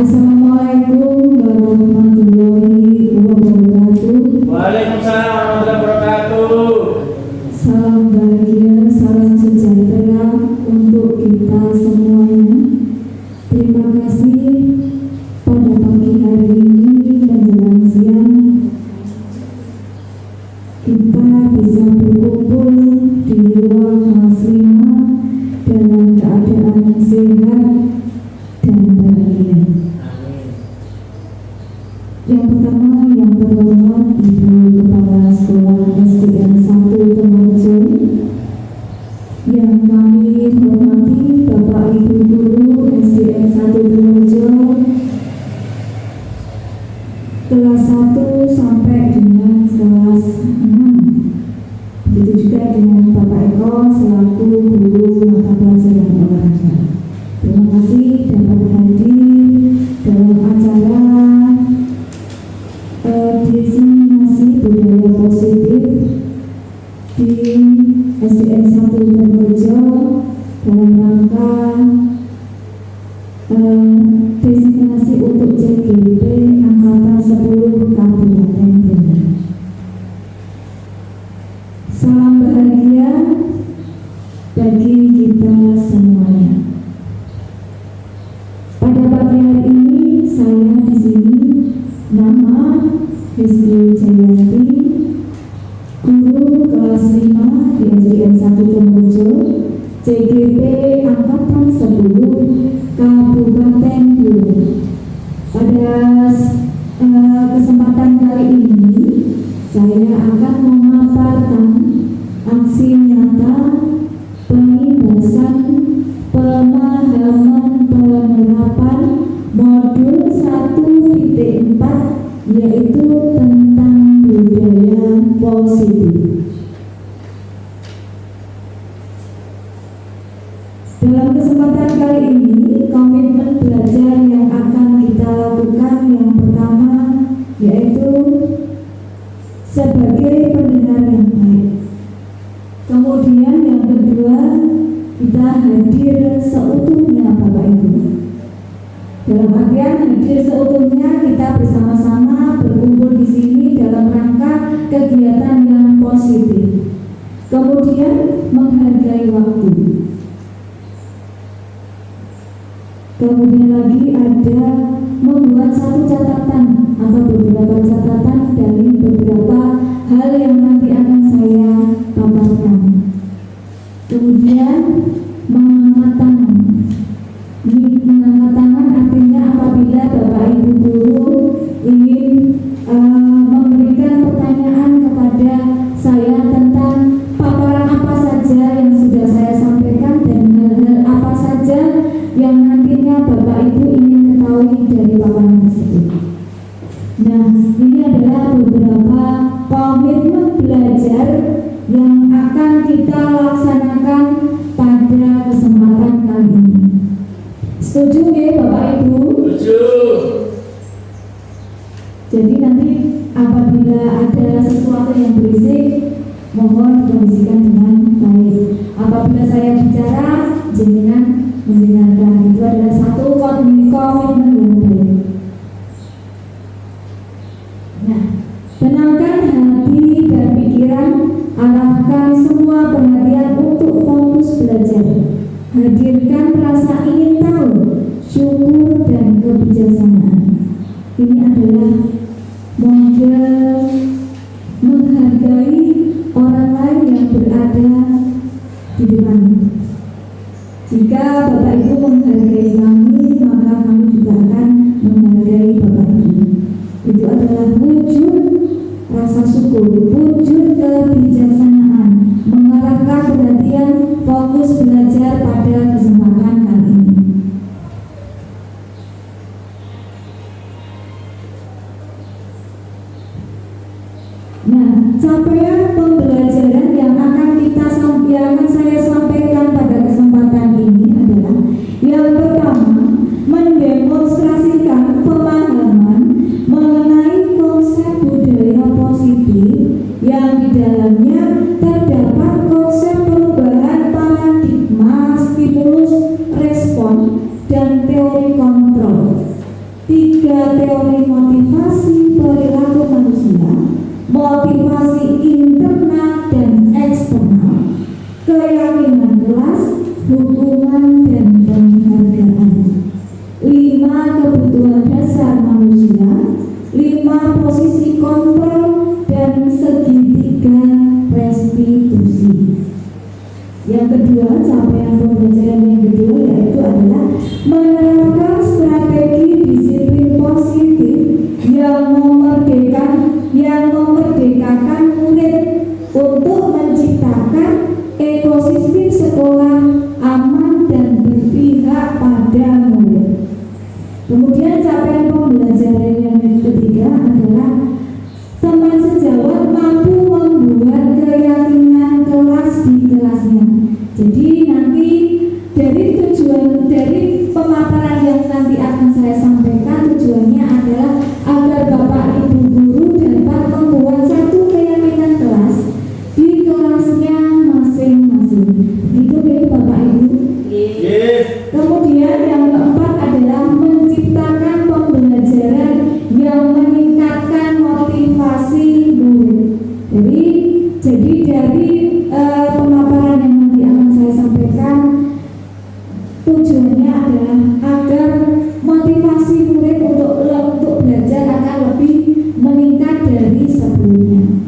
Assalamualaikum warahmatullahi wabarakatuh. Waalaikumsalam warahmatullahi wabarakatuh. Salam bahagia, salam sejahtera untuk kita semuanya. Terima kasih pada pagi hari ini menjelang siang kita bisa berkumpul di ruang kelas 5 dalam keadaan sehat dan bahagia. Yang pertama, yang terhormat Ibu Kepala Sekolah SDN 1 Temorejo, yang kami hormati Bapak Ibu Guru SDN 1 Temorejo kelas 1 sampai dengan kelas 6. Begitu juga dengan Bapak Eko selaku guru mata pelajaran olahraga. Terima kasih dapat hadir dalam acara diseminasi budaya positif di SDN 1 Temorejo dalam rangka diseminasi untuk CGP Angkatan 10 Kabupaten Benda. Salam bahagia bagi kita semuanya. Pada pagi hari ini saya di sini nama Rizky Jayanti, guru kelas 5 di SDN 1 Temorejo, CGP Angkatan 10 Kabupaten Benda. Pada kesempatan kali ini saya akan memaparkan aksi nyata penibasan pemahaman penerapan modul 1.4 yaitu tentang budaya positif. Dalam kesempatan kali ini, komitmen belajar yang akan kita lakukan yang pertama yaitu sebagai pendengar yang baik. Kemudian yang kedua, kita hadir seutuhnya Bapak Ibu. Dalam artian hadir seutuhnya, kita bersama-sama berkumpul di sini dalam rangka kegiatan yang positif. Kemudian menghargai waktu. Kemudian lagi ada membuat satu catatan atau beberapa catatan dari beberapa hal yang nanti akan saya paparkan. Kemudian mengangkat tangan. Mengangkat tangan artinya apabila Bapak Ibu guru ingin memberikan pertanyaan kepada saya tentang paparan apa saja yang sudah saya sampaikan dan hal-hal apa saja yang nantinya Bapak Ibu ingin ketahui dari paparan tersebut. Nah, ini adalah beberapa komitmen belajar yang akan kita laksanakan pada kesempatan kali ini. Setuju ya Bapak Ibu? Setuju. Jadi nanti apabila ada sesuatu yang berisik, mohon kondisikan dengan baik. Apabila saya bicara, jangan mendengarkan. Itu adalah satu komitmen yang baik. Nah, tenangkan hati dan pikiran, arahkan semua perhatian untuk fokus belajar. Hadirkan rasa ingin tahu, syukur dan kebijaksanaan. Ini adalah model menghargai orang lain yang berada di depan. Jika Bapak Ibu menghargai kami, maka kami juga akan menghargai Bapak Ibu. Itu adalah wujud rasa syukur, wujud kebijaksanaan, mengarahkan perhatian fokus belajar pada kesempatan kali ini. Nah, capaian pembelajaran yang akan saya sampaikan pada kesempatan ini adalah hukuman dan penghargaan. 5 kebutuhan dasar manusia, 5 posisi kontrol dan segitiga restitusi. Yang kedua, capaian pembelajaran yang kedua yaitu adalah menerapkan strategi disiplin positif yang memerdekakan murid untuk menciptakan ekosistem sekolah aman dan berpihak pada murid. Kemudian capaian pembelajaran yang ketiga adalah teman sejawat mampu membuat keyakinan kelas di kelasnya. Jadi nanti dari pemaparan yang nanti akan saya sampaikan, tujuannya adalah agar Bapak Ibu guru dapat membuat satu keyakinan kelas di kelasnya masing-masing. Itu ya Bapak Ibu. Kemudian yang keempat adalah menciptakan pembelajaran yang meningkatkan motivasi murid. Jadi dari pemaparan yang nanti akan saya sampaikan, tujuannya adalah agar motivasi murid untuk belajar akan lebih meningkat dari sebelumnya.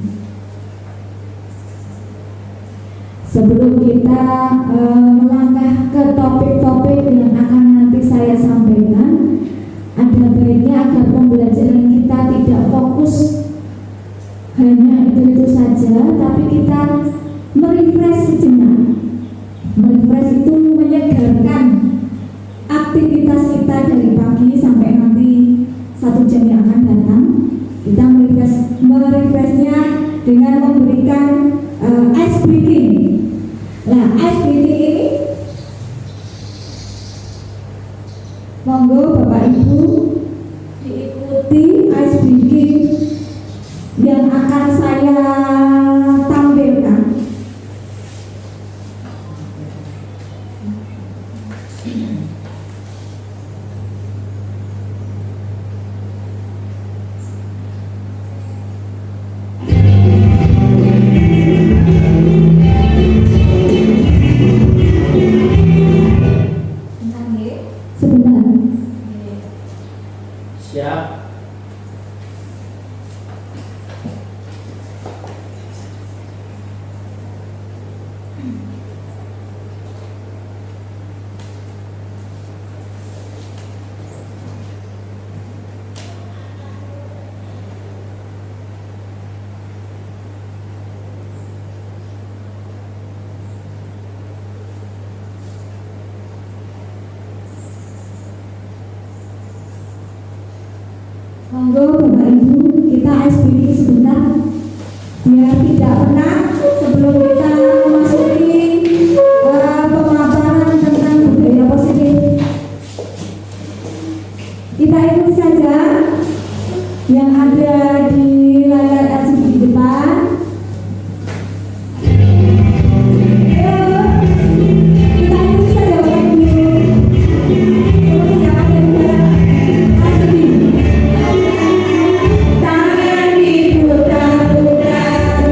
Sebelum kita melangkah ke topik-topik yang akan nanti saya sampaikan, ada baiknya agar pembelajaran kita tidak fokus hanya itu saja, tapi kita merefresh sejenak. Merefresh itu menyegarkan aktivitas kita dari pagi sampai nanti 1 jam yang akan datang. Kita merefreshnya dengan memberikan ice breaking. Nah, ice breaking ini monggo Bapak Ibu diikuti ice breaking yang akan saya tampilkan. Sebentar. Siap. Monggo Bapak Ibu, kita ice breaking sebentar biar tidak penat sebelum kita memasuki pemaparan tentang budaya positif. Kita ikuti saja yang ada di layar LCD di depan. Tangan diputar-putar,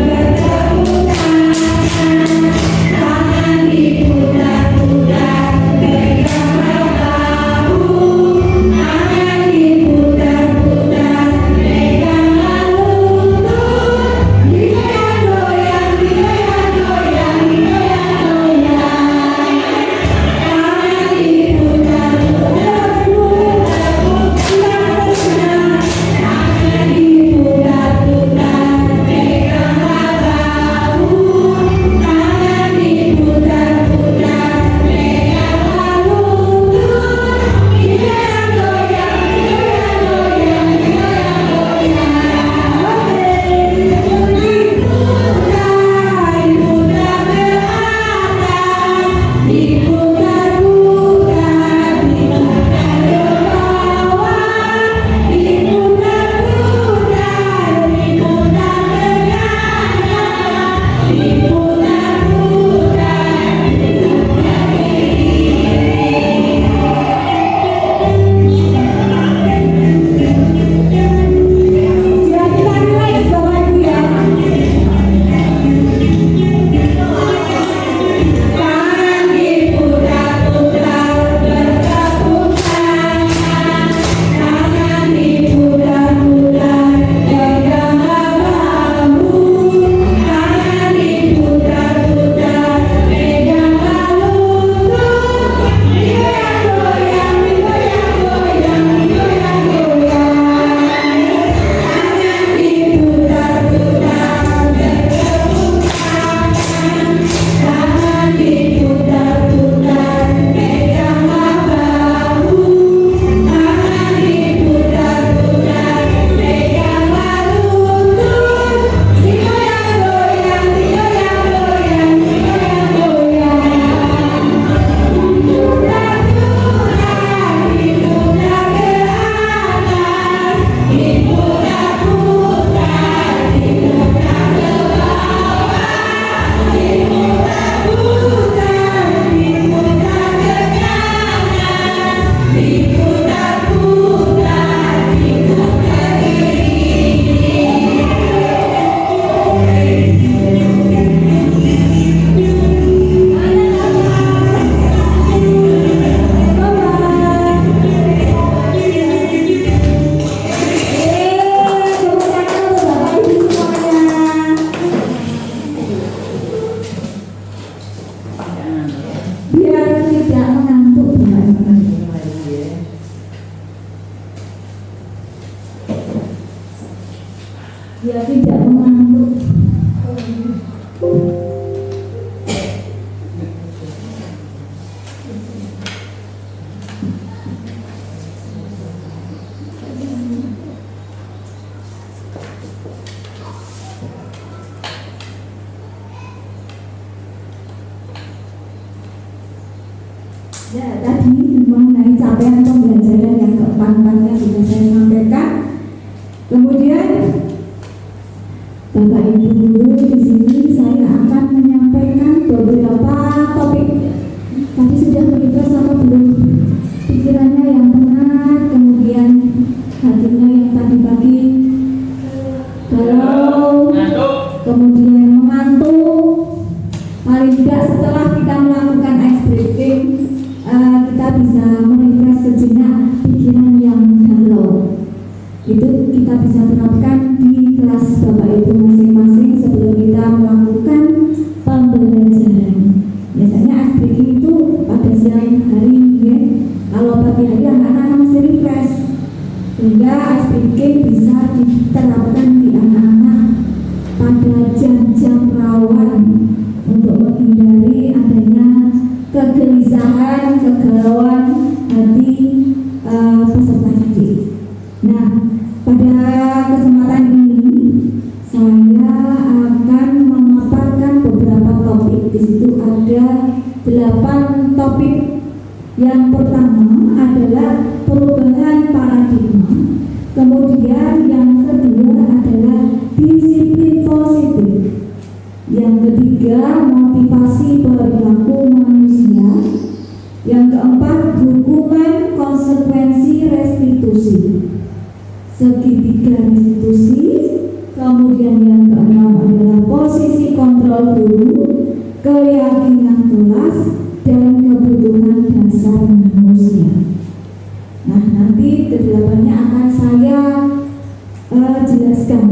biar tidak mengantuk. Ya, tadi mengenai capaian pembelajaran yang keempat-empatnya sudah saya sampaikan. Kemudian Bapak Ibu guru di sini saya akan menyampaikan beberapa topik. Tadi sudah beribadah sama belum? Pikirannya yang tenang, kemudian hatinya yang tadi pagi galau, kemudian mengantuk. Paling tidak setelah kita melakukan ice breaking, kita bisa merefresh sejenak pikiran yang galau. Itu kita bisa terapkan di kelas Bapak Ibu masing-masing sebelum kita melakukan pembelajaran. Biasanya ice breaking itu pada siang hari, ya. Kalau pagi hari anak-anak masih refresh, sehingga ice breaking bisa diterapkan di anak-anak pada jam-jam rawan untuk menghindari adanya kegelisahan, kegalauan hati peserta didik. Nah, pada kesempatan ini saya akan memaparkan beberapa topik. Di situ ada 8 topik. Yang pertama adalah perubahan paradigma. Kemudian yang kedua adalah disiplin positif. Yang ketiga, motivasi perilaku manusia. Yang keempat, hukuman konsekuensi restitusi, segitiga restitusi. Kemudian yang keenam adalah posisi kontrol guru, keyakinan kelas, dan kebutuhan dasar manusia. Nah, nanti kedelapannya akan saya jelaskan.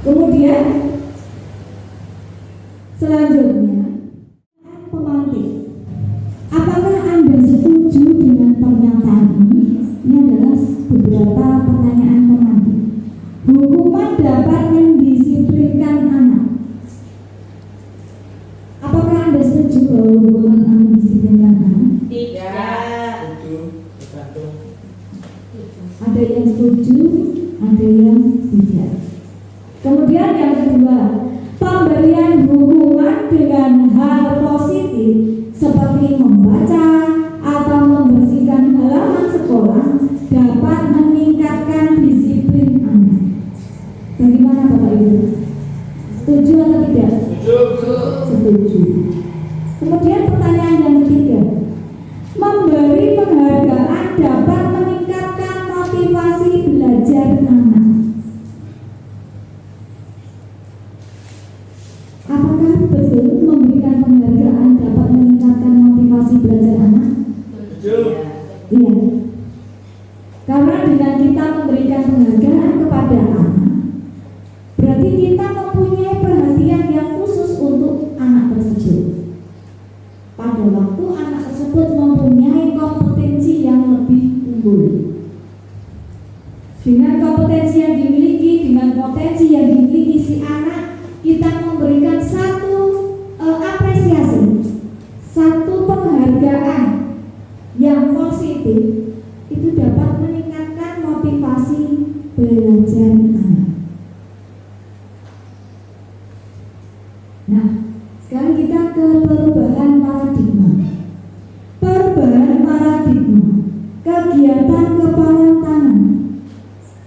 Kemudian selanjutnya pemantik. Apakah Anda setuju dengan pernyataan ini? Ini adalah beberapa pertanyaan pemantik. Hukuman dapat mendisiplinkan anak. Apakah Anda setuju bahwa hukuman akan mendisiplinkan anak? Tidak. Ada yang setuju, ada yang tidak. Kemudian yang kedua, pemberian hukuman dengan hal positif seperti membaca atau membersihkan halaman sekolah dapat meningkatkan disiplin anak. Bagaimana Bapak Ibu? Setuju atau tidak? Setuju. Kemudian pertanyaan yang ketiga, memberi penghargaan dapat meningkatkan motivasi belajar anak. Apakah betul memberikan penghargaan dapat meningkatkan motivasi belajar anak? Iya. Karena dengan kita memberikan penghargaan kepada anak, berarti kita mempunyai perhatian yang khusus untuk anak tersebut. Pada waktu anak tersebut mempunyai kompetensi yang lebih unggul. Dengan kompetensi yang dimiliki, dengan potensi yang dimiliki si anak, kita memberikan satu apresiasi, satu penghargaan yang positif, itu dapat meningkatkan motivasi belajar anak. Nah, sekarang kita ke perubahan paradigma. Perubahan paradigma, kegiatan kepala tangan.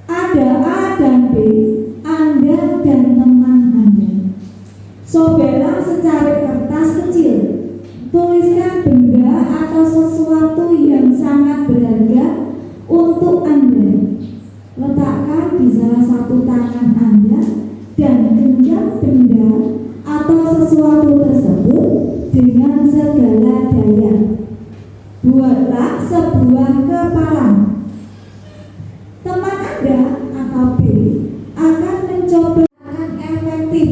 Ada A dan B, Anda dan teman Anda. Sobelah secari kertas kecil. Tuliskan benda atau sesuatu yang sangat berharga untuk Anda. Letakkan di salah satu tangan Anda dan genggam benda atau sesuatu tersebut dengan segala daya. Buatlah sebuah kepalang. Teman Anda atau B akan mencoba akan efektif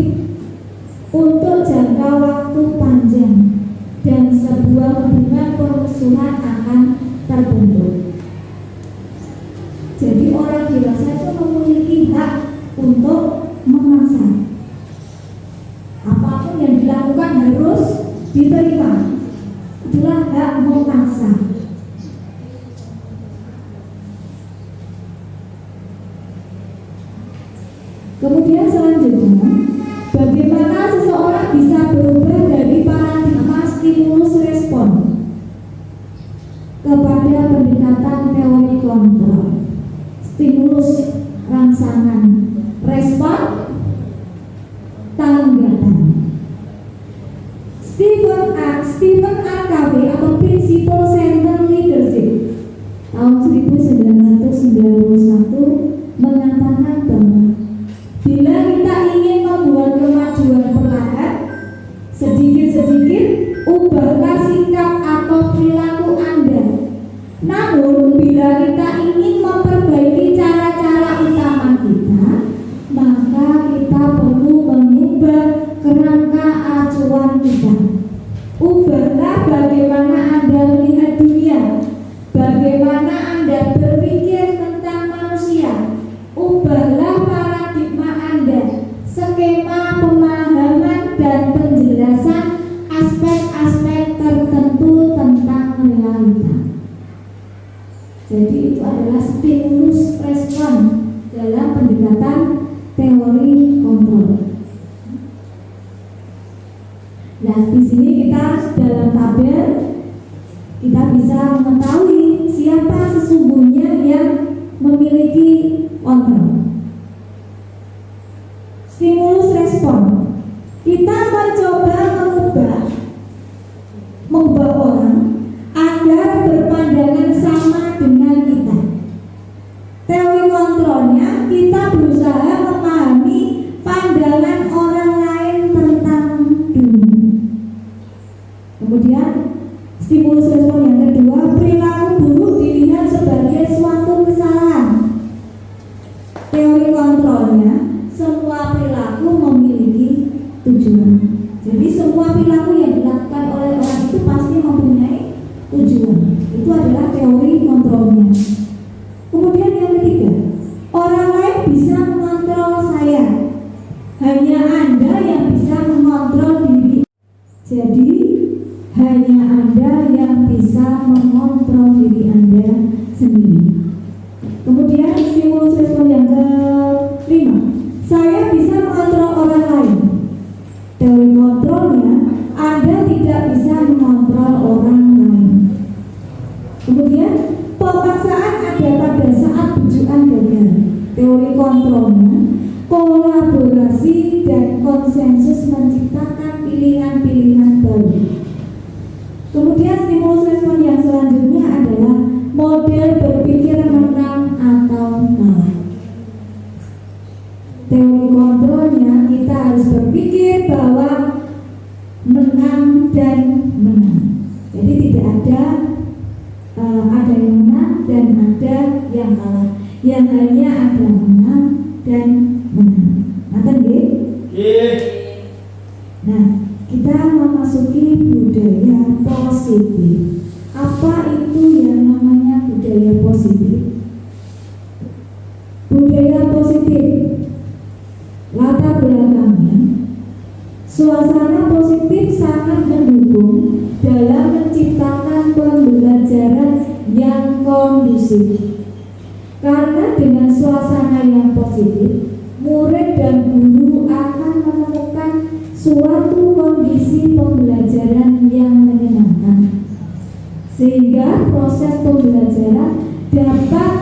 untuk jangka waktu panjang dan sebuah hubungan permusuhan akan terbentuk. Jadi orang dewasa itu memiliki apapun yang dilakukan harus diterima. Itulah hak memaksa. Kemudian selanjutnya, bagaimana seseorang bisa berubah dari paradigma stimulus respon kepada pendekatan teori kontrol. Stimulus rangsangan, respon tanggapan. Stephen R. Covey atau Principle Center Leadership tahun 1991 mengatakan bahwa bila kita ingin membuat kemajuan perlahan, sedikit-sedikit ubahlah sikap atau perilaku Anda. Namun bila kita ingin memperbaiki cara-cara utama kita, maka kita perlu mengubah kerangka acuan kita. Ubahlah bagaimana Anda melihat dunia, bagaimana Anda berpikir tentang manusia. Ubahlah paradigma Anda, skema pemahaman dan penjelasan aspek-aspek tertentu tentang realita. Jadi itu adalah stimulus respon dalam pendekatan teori kontrol. Nah, di sini kita dalam tabel kita bisa mengetahui siapa sesungguhnya yang memiliki kontrol. Stimulus respon. Kita mencoba mengubah orang agar berpandangan sama dengan kita. Teori kontrolnya, kita berusaha memahami pandangan orang lain tentang dunia. Kemudian stimulus respon yang kedua, perilaku buruk dilihat sebagai suatu kesalahan. Teori kontrolnya, semua perilaku memiliki tujuan. Jadi semua perilaku yang dilakukan oleh orang itu pasti mempunyai tujuan. Itu adalah teori kontrolnya. Kemudian yang ketiga, orang lain bisa mengontrol saya, hanya Anda yang bisa mengontrol diri. Jadi hanya Anda yang bisa mengontrol diri Anda sendiri. Kemudian stimulus respon yang kelima, saya bisa mengontrol orang lain. Teori kontrolnya, Anda tidak bisa mengontrol orang lain. Kemudian pemaksaan ada pada saat bujukan gagal. Teori kontrolnya, kolaborasi dan konsensus menciptakan pilihan-pilihan baru. Kemudian stimulus respon yang selanjutnya adalah model berpikir menang atau kalah. Teori kontrolnya, kita harus berpikir bahwa menang dan menang. Jadi tidak ada yang menang dan ada yang kalah. Yang hanya ada menang dan menang. Ngaten nggih? Nggih. Nah, kita memasuki budaya positif. Apa itu yang namanya budaya positif? Budaya positif, latar belakangnya, suasana positif sangat mendukung dalam menciptakan pembelajaran yang kondusif. Karena dengan suasana yang positif, murid dan guru akan menemukan suatu kondisi pembelajaran yang menyenangkan, sehingga proses pembelajaran dapat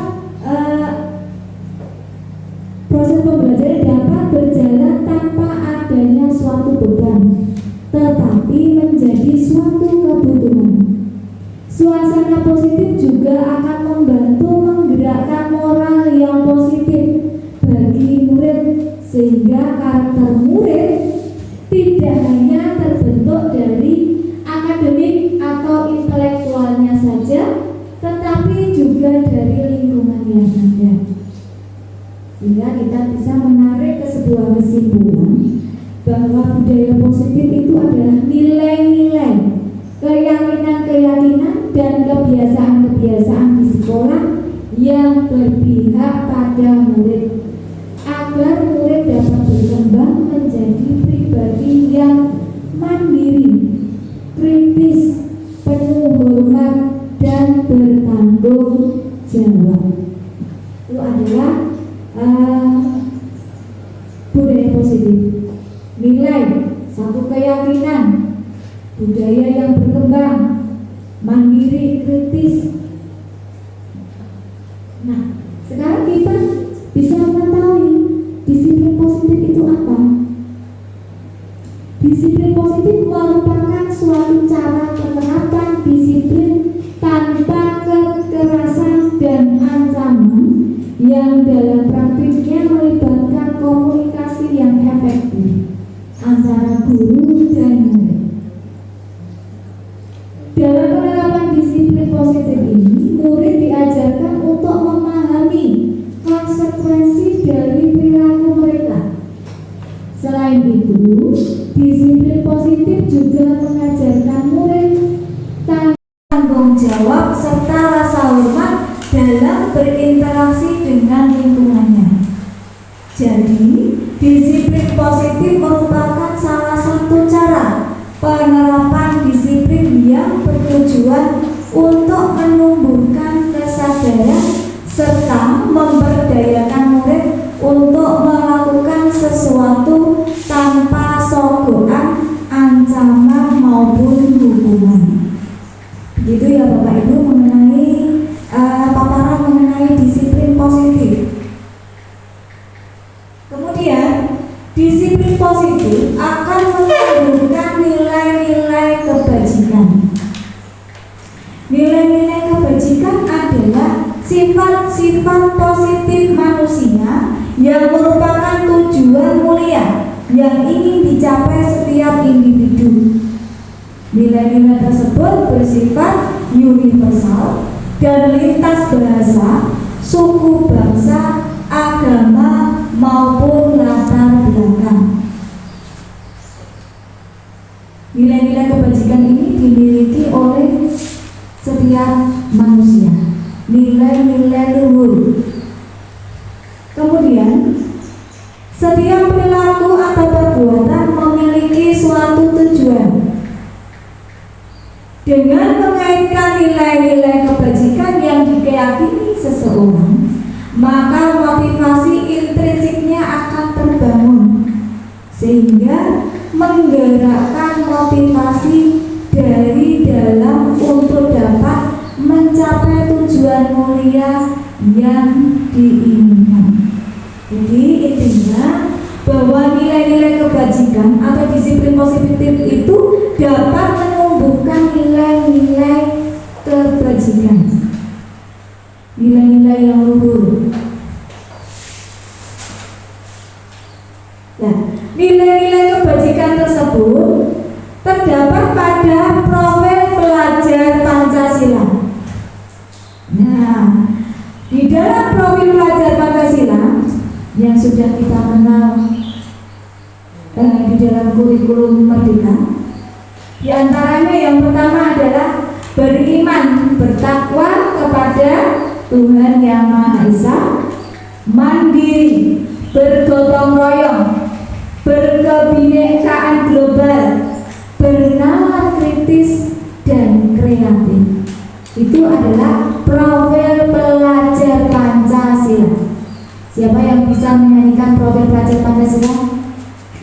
berjalan tanpa adanya suatu beban, tetapi menjadi suatu kebutuhan. Suasana positif juga akan membantu menggerakkan moral yang positif bagi murid, sehingga karakter murid tidak hanya terbentuk dari akademik atau intelektualnya saja, tetapi juga dari lingkungan yang ada. Sehingga kita bisa menarik ke sebuah kesimpulan bahwa budaya positif itu adalah nilai-nilai, keyakinan-keyakinan dan kebiasaan-kebiasaan di sekolah yang berpihak pada murid, agar murid dapat berkembang menjadi pribadi yang jawab. Itu adalah budaya positif. Nilai, satu keyakinan, budaya yang berkembang, mandiri, kritis. Nah, sekarang kita bisa mengetahui disiplin positif itu apa. Disiplin positif merupakan suatu cara penerapan disiplin tanpa kekerasan dan ancaman yang dalam praktiknya melibatkan komunikasi yang efektif antara guru dan murid. Dalam penerapan disiplin positif ini, murid diajarkan untuk memahami konsekuensi dari perilaku mereka. Selain itu, disiplin positif juga mengajarkan murid tanggung jawab serta rasa hormat dalam berinteraksi dengan lingkungannya. Jadi, disiplin positif merupakan salah satu cara penerapan disiplin yang bertujuan untuk menumbuhkan kesadaran serta memberdayakan murid untuk melakukan sesuatu tanpa sogokan, ancaman maupun hukuman. Begitu ya Bapak Ibu mengenai paparan mengenai disiplin positif. Kemudian disiplin positif akan menumbuhkan nilai-nilai kebajikan. Nilai-nilai kebajikan adalah sifat-sifat positif manusia yang merupakan tujuan mulia yang ingin dicapai setiap individu. Nilai-nilai tersebut bersifat universal dan lintas bahasa, suku, bangsa, agama maupun latar belakang. Nilai-nilai kebajikan ini dimiliki oleh setiap manusia. Nilai-nilai luhur. Kemudian, setiap perilaku atau perbuatan memiliki suatu tujuan. Dengan mengaitkan nilai-nilai kebajikan yang diyakini seseorang, maka motivasi intrinsiknya akan terbangun, sehingga menggerakkan motivasi dari dalam untuk dapat mencapai tujuan mulia yang diinginkan. Jadi intinya bahwa nilai-nilai kebajikan atau disiplin positif itu dapat menumbuhkan nilai-nilai kebajikan, nilai-nilai yang luhur. Nah, nilai-nilai kebajikan tersebut terdapat pada profil pelajar Pancasila. Nah, di dalam profil pelajar Pancasila yang sudah kita kenal di dalam kurikulum Merdeka, di antaranya yang pertama adalah beriman, bertakwa kepada Tuhan Yang Maha Esa, mandiri, bergotong royong, berkebinekaan global, bernalar kritis dan kreatif. Itu adalah profil pelajar Pancasila. Siapa yang bisa menyanyikan profil pelajar Pancasila?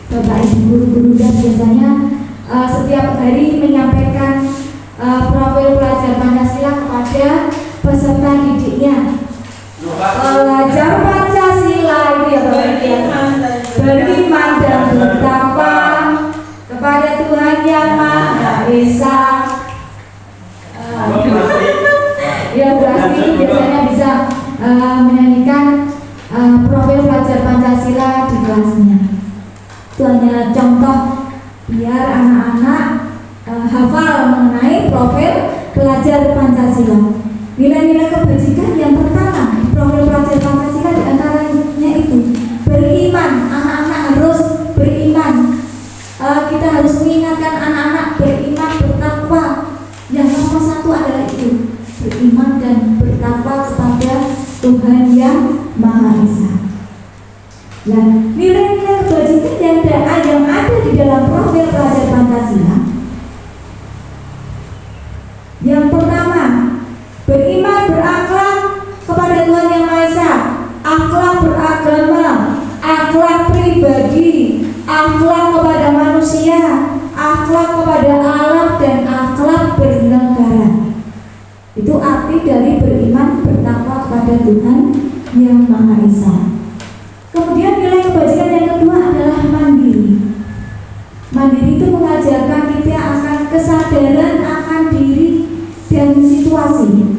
Bapak Ibu guru-guru dan biasanya setiap hari menyampaikan profil pelajar Pancasila kepada peserta didiknya. Pelajar Pancasila itu ya Bapak Ibu, beriman dan bertakwa kepada Tuhan Yang Maha Esa. Ya berarti biasanya bisa menyanyikan profil pelajar Pancasila di kelasnya. Itu hanya contoh biar anak-anak hafal mengenai profil pelajar Pancasila. Nilai-nilai kebajikan yang pertama di profil pelajar Pancasila di antaranya itu beriman. Anak-anak harus beriman. Kita harus mengingatkan anak-anak beriman, bertakwa. Yang nomor satu adalah itu, beriman dan bertakwa kepada Tuhan Yang Maha Esa. Nah, nilai-nilai kebajikan yang ada di dalam profil pelajar Pancasila, yang pertama, beriman, berakhlak, akhlak kepada manusia, akhlak kepada alam, dan akhlak bernegara. Itu arti dari beriman bertakwa kepada Tuhan Yang Maha Esa. Kemudian nilai kebajikan yang kedua adalah mandiri. Mandiri itu mengajarkan kita akan kesadaran akan diri dan situasi,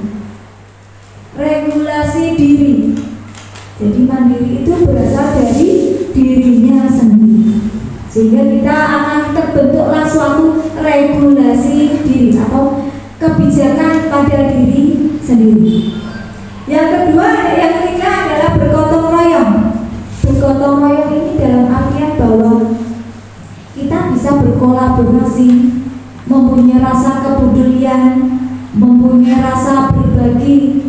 regulasi diri. Jadi mandiri itu berasal dari dirinya sendiri, sehingga kita akan terbentuklah suatu regulasi diri atau kebijakan pada diri sendiri. Yang kedua, yang ketiga adalah bergotong royong. Bergotong royong ini dalam artian bahwa kita bisa berkolaborasi, mempunyai rasa kepedulian, mempunyai rasa berbagi,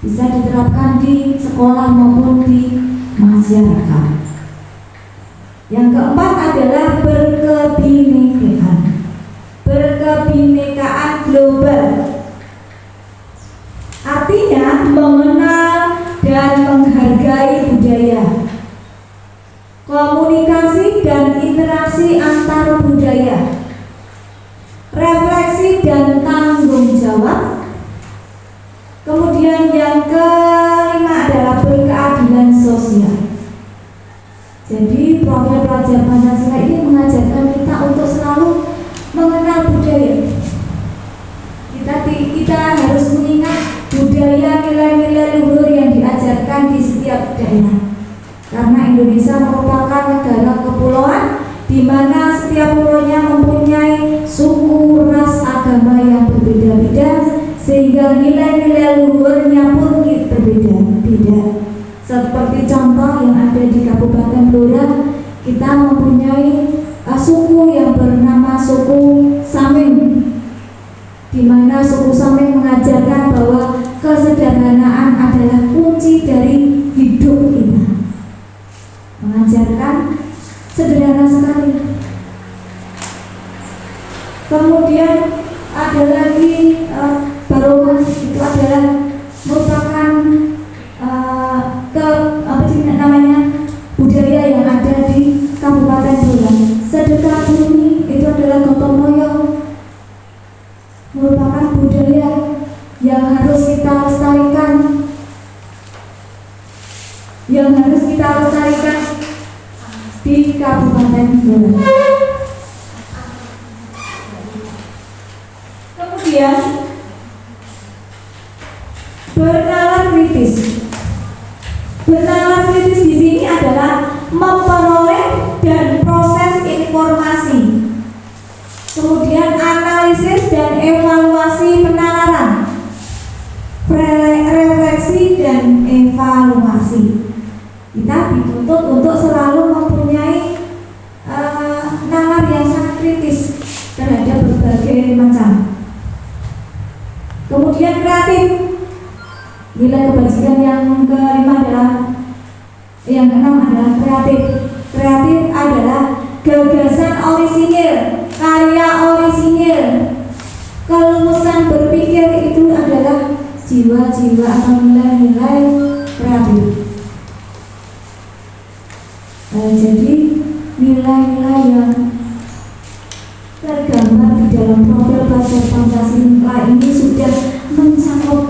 bisa diterapkan di sekolah maupun di masyarakat. Yang keempat adalah berkebinekaan. Berkebinekaan global. Artinya mengenal dan menghargai budaya, komunikasi dan interaksi antar budaya, refleksi dan tanggung jawab. Kemudian yang kelima adalah berkeadilan sosial. Jadi profil pelajar Pancasila ini mengajarkan kita untuk selalu mengenal budaya. Kita harus mengingat budaya, nilai-nilai luhur yang diajarkan di setiap daerah. Karena Indonesia merupakan negara kepulauan di mana setiap pulaunya mempunyai suku, ras, agama yang berbeda-beda, sehingga nilai-nilai luhurnya pun berbeda-beda. Seperti contoh yang ada di Kabupaten Blora, kita mempunyai suku yang bernama suku Samin, di mana suku Samin mengajarkan bahwa kesederhanaan adalah kunci dari hidup kita. Mengajarkan sederhana sekali. Kemudian ada lagi Barokah, itu adalah merupakan budaya yang ada di Kabupaten Blora. Sedekah bumi itu adalah gotong royong, merupakan budaya yang harus kita lestarikan, di Kabupaten Blora. Kemudian bernalar kritis. Bernalar kritis di sini adalah memperoleh dan proses informasi, kemudian analisis dan evaluasi penalaran, refleksi dan evaluasi. Kita dituntut untuk selalu mempunyai nalar yang sangat kritis terhadap berbagai macam. Kemudian kreatif. Nilai kebajikan yang kelima adalah, yang keenam adalah kreatif. Kreatif adalah gagasan orisinil, karya orisinil. Kelulusan berpikir itu adalah jiwa-jiwa atau nilai-nilai kreatif. Jadi nilai-nilai yang tergambar di dalam profil pelajar Pancasila ini sudah mencakup,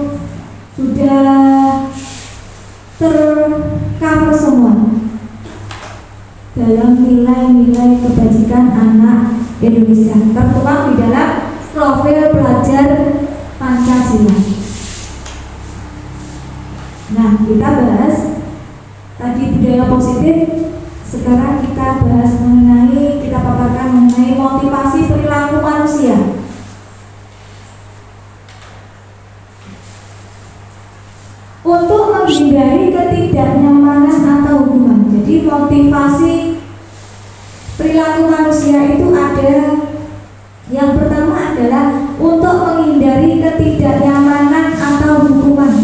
sudah tercover semua dalam nilai-nilai kebajikan anak Indonesia, tertuang di dalam profil pelajar Pancasila. Nah, kita bahas tadi budaya positif. Sekarang kita bahas kita paparkan mengenai motivasi perilaku manusia. Untuk menghindari ketidaknyamanan atau hubungan. Jadi motivasi perilaku manusia itu ada, yang pertama adalah untuk menghindari ketidaknyamanan atau hukuman.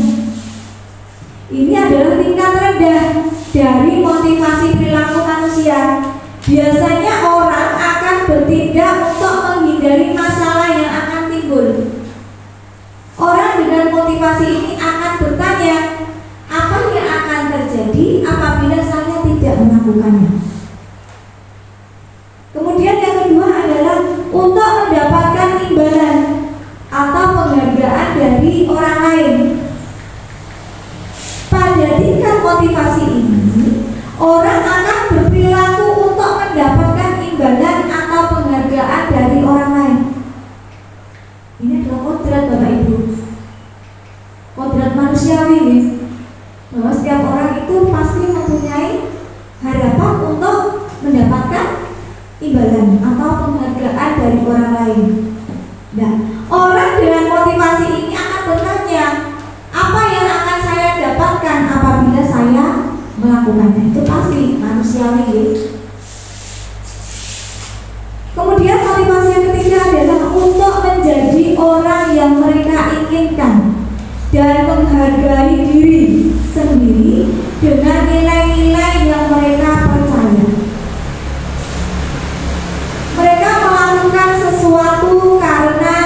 Ini adalah tingkat rendah dari motivasi perilaku manusia. Biasanya orang akan bertindak untuk menghindari masalah yang akan timbul. Orang dengan motivasi ini akan bertanya, apa yang akan terjadi apabila saya tidak melakukannya? Kemudian yang kedua adalah untuk mendapatkan imbalan atau penghargaan dari orang lain. Pada tingkat motivasi ini, orang akan berperilaku untuk mendapatkan imbalan atau penghargaan dari orang lain. Ini adalah kodrat Bapak Ibu, kodrat manusiawi ya. Bahwa setiap orang itu pasti mempunyai harapan untuk mendapatkan imbalan atau penghargaan dari orang lain. Nah, orang dengan motivasi ini akan bertanya, apa yang akan saya dapatkan apabila saya melakukannya? Itu pasti manusiawi ya. Kemudian motivasi yang ketiga adalah untuk menjadi orang yang mereka inginkan dan menghargai diri sendiri dengan nilai-nilai yang mereka percaya. Mereka melakukan sesuatu karena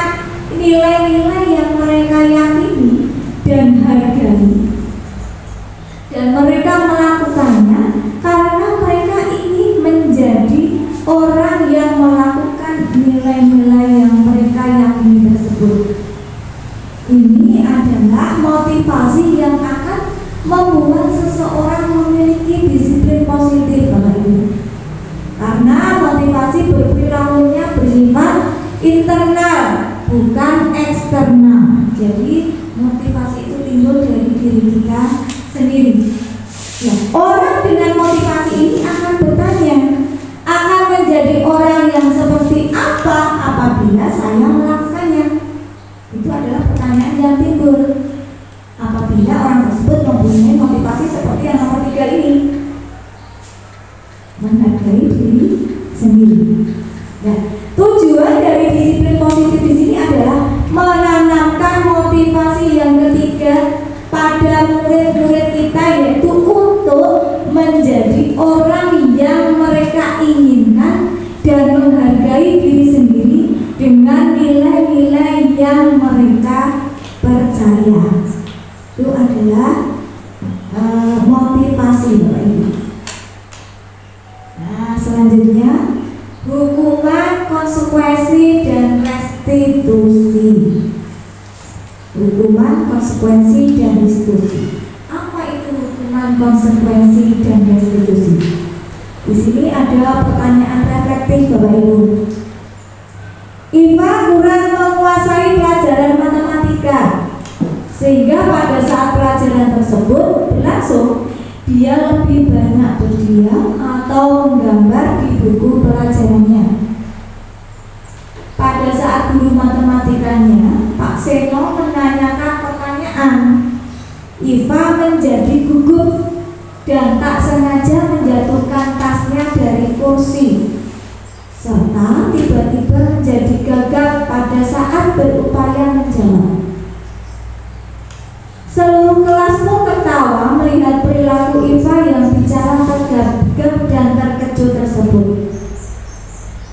nilai-nilai yang mereka yakini dan hargai, dan mereka melakukannya karena mereka ingin menjadi orang yang melakukan nilai-nilai yang mereka yakini tersebut. Ini adalah motivasi yang akan membuat seseorang memiliki disiplin positif, Bapak Ibu. Karena motivasi berperilakunya bersifat internal, bukan eksternal. Jadi motivasi itu timbul dari diri kita sendiri. Ya, orang dengan motivasi ini akan bertanya, akan menjadi orang yang seperti apa apabila saya melakukannya? Itu adalah pertanyaan yang timbul apabila orang tersebut mempunyai motivasi seperti yang nomor 3 ini, menghargai diri sendiri. Nah, tujuan dari disiplin positif di sini adalah menanamkan motivasi yang ketiga pada murid-murid kita, yaitu untuk menjadi orang yang mereka inginkan dan menghargai diri sendiri dengan nilai-nilai yang mereka percaya. Itu adalah motivasi, Bapak Ibu. Nah, selanjutnya hukuman, konsekuensi, dan restitusi. Hukuman, konsekuensi, dan restitusi. Apa itu hukuman, konsekuensi, dan restitusi? Di sini ada pertanyaan reflektif, Bapak Ibu. Iva kurang menguasai pelajaran matematika, sehingga pada saat pelajaran tersebut berlangsung, dia lebih banyak berdiam atau menggambar di buku pelajarannya. Pada saat guru matematikanya, Pak Seno, menanyakan pertanyaan, Iva menjadi gugup dan tak sengaja menjatuhkan tasnya dari kursi, serta tiba-tiba menjadi gagap pada saat berupaya menjawab. Seluruh kelas pun tertawa melihat perilaku Iva yang bicara tegap-tegap dan terkejut tersebut.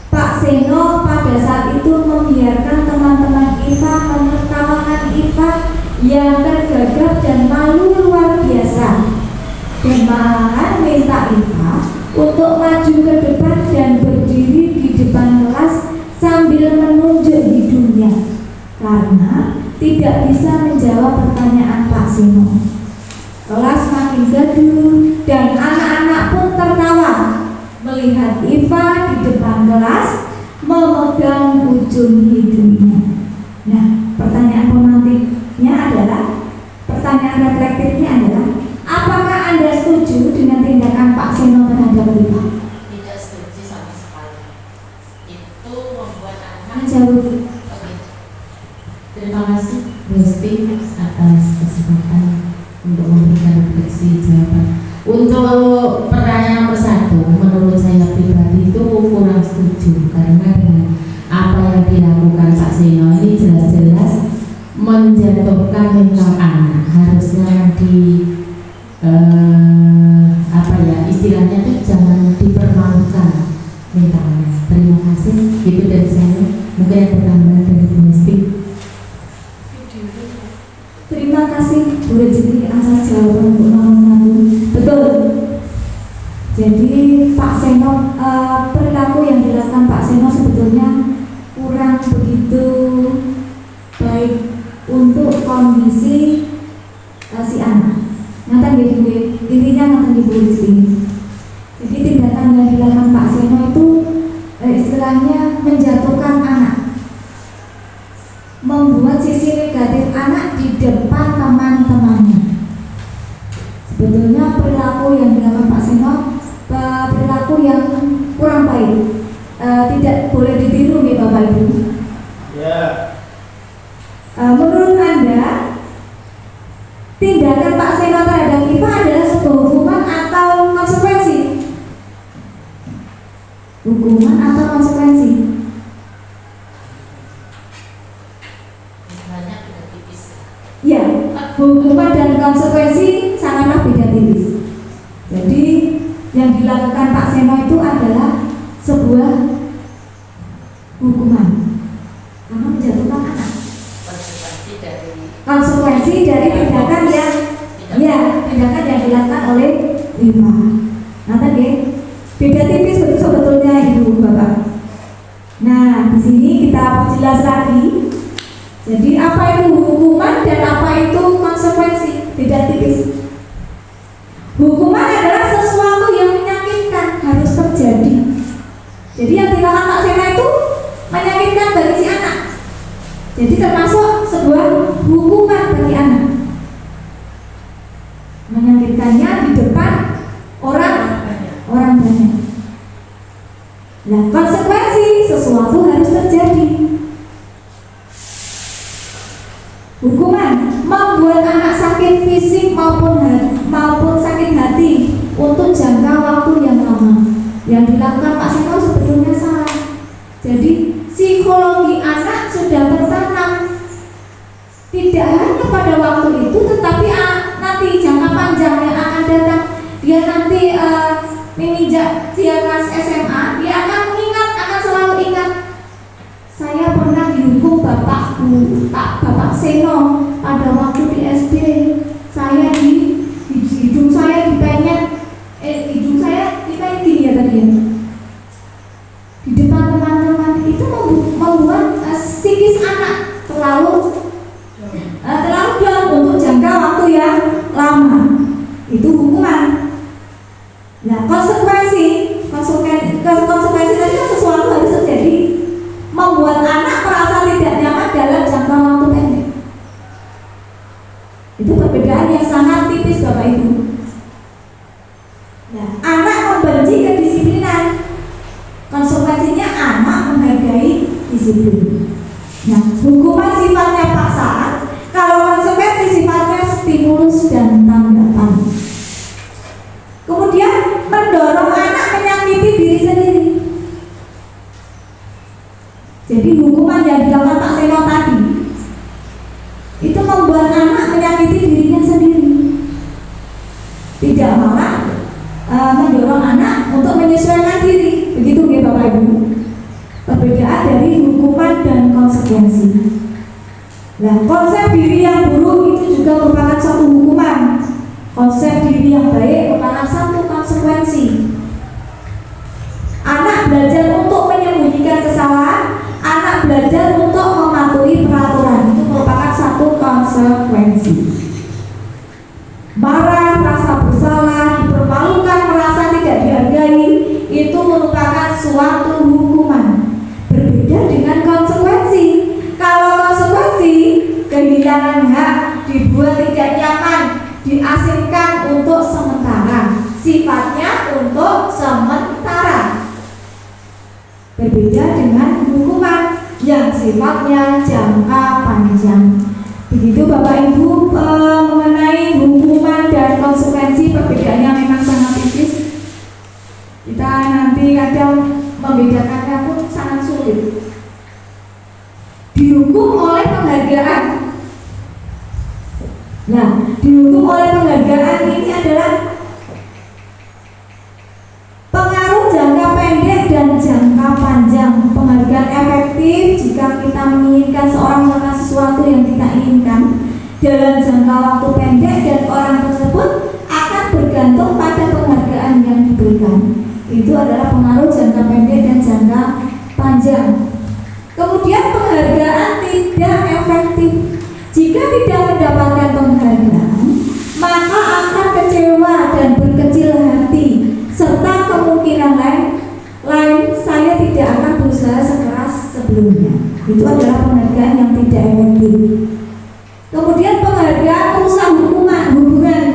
Pak Seno pada saat itu membiarkan teman-teman Iva menertawakan Iva yang tergagap dan malu luar biasa, dan malahan minta Iva untuk maju ke depan dan berdiri di depan kelas sambil menunjuk hidungnya karena tidak bisa menjawab pertanyaan Pak Seno. Kelas makin gaduh dan anak-anak pun tertawa melihat Iva di depan kelas memegang ujung hidungnya. Nah, pertanyaan pemantiknya adalah, pertanyaan reflektifnya adalah, apakah Anda setuju dengan tindakan Pak Seno terhadap Iva? Tidak setuju sama sekali. Itu membuat anak Menjawab. Terima kasih Besti atas kesempatan untuk memberikan refleksi jawaban. Untuk pertanyaan nomor 1, menurut saya pribadi itu kurang setuju karena dengan apa yang dilakukan Pak Seno ini jelas-jelas menjatuhkan mental anak. Harusnya istilahnya itu jangan dipermalukan mentalnya. Terima kasih. Itu dari saya. Mungkin ada tambahan dari Besti. Terima kasih Bu Rezeki atas jawaban untuk nomor 1. Betul. Jadi Pak Seno, perilaku yang dilakukan Pak membuat sisi negatif anak di depan teman-temannya. Sebetulnya perilaku yang dilakukan Pak Seno perilaku yang kurang baik, tidak boleh ditiru nih Bapak Ibu. Ya. Menurut Anda, tindakan Pak Seno terhadap IPA adalah sebuah hukuman atau konsekuensi? Hukuman atau konsekuensi? Banyak tidak tipis. Ya, hukuman dan konsekuensi sangatlah beda tipis. Jadi yang dilakukan Pak Seno itu adalah sebuah hukuman karena menjatuhkan anak. Konsekuensi dari tindakan yang dilakukan oleh IPA. Nah, tadi beda tipis sebetulnya Ibu Bapak. Nah, di sini kita perjelas lagi. Jadi apa itu hukuman dan apa itu konsekuensi? Beda tipis. Hukuman adalah sesuatu yang menyakitkan, harus terjadi. Jadi yang dilakukan Pak Seno itu menyakitkan bagi si anak. Jadi termasuk sebuah hukuman bagi anak. Menyakitkannya di depan orang banyak. Nah, konsekuensi sesuatu harus terjadi. Hukuman membuat anak sakit fisik maupun sakit hati untuk jangka waktu yang lama. Yang dilakukan Pak Seno sebetulnya salah. Jadi psikologi anak sudah tertanam tidak hanya pada waktu itu, tetapi nanti jangka panjang yang akan datang. Dia nanti menginjak dia kelas SMA, dia akan selalu ingat, saya pernah dihukum Bapak Seno pada waktu di SD. Saya hidung saya dipenyet, hidung saya dipenyet gini ya tadi ya. Di depan teman-teman itu membuat psikis anak terlalu down untuk jangka waktu yang lama. Itu hukuman. Nah, konsekuensi tadi kan sesuatu harus terjadi, membuat anak merasa tidak nyaman dalam jangka waktu pendek. Itu perbedaan yang sangat tipis Bapak Ibu. Nah, anak membenci kedisiplinan, konsekuensinya anak menghargai disiplin. Nah, hukuman sifatnya paksaan, kalau konsekuensi sifatnya stimulus dan tanggapan. Kemudian mendorong anak menyakiti diri sendiri. Jadi hukuman yang dilakukan Pak Seno tadi itu membuat anak menyakiti dirinya sendiri. Tidak malah mendorong anak untuk menyesuaikan diri. Begitu ya Bapak Ibu. Perbedaan dari hukuman dan konsekuensi. Nah, konsep diri yang buruk itu juga merupakan suatu hukuman. Konsep diri yang baik merupakan satu konsekuensi. Anak belajar untuk menyembunyikan kesalahan, anak belajar untuk mematuhi peraturan. Itu merupakan satu konsekuensi. Marah, rasa bersalah, dipermalukan, merasa tidak dihargai, itu merupakan suatu hukuman. Berbeda dengan konsekuensi. Kalau konsekuensi, kehilangan hak, dibuat tidak nyaman, diasingkan untuk sementara, sifatnya untuk sementara. Berbeda dengan hukuman yang sifatnya jangka panjang. Begitu Bapak Ibu mengenai hukuman dan konsekuensi, perbedaannya memang sangat tipis. Kita nanti kadang membedakannya pun sangat sulit. Dihukum oleh penghargaan. Nah, dihukum oleh penghargaan ini adalah pengaruh jangka pendek dan jangka panjang. Penghargaan efektif jika kita menginginkan seorang melakukan sesuatu yang kita inginkan dalam jangka waktu pendek, dan orang tersebut akan bergantung pada penghargaan yang diberikan. Itu adalah pengaruh jangka pendek dan jangka panjang. Kemudian penghargaan tidak efektif. Jika tidak mendapatkan penghargaan, maka akan kecewa dan berkecil hati, serta kemungkinan lain saya tidak akan berusaha sekeras sebelumnya. Itu adalah penghargaan yang tidak efektif. Kemudian penghargaan merusak hubungan.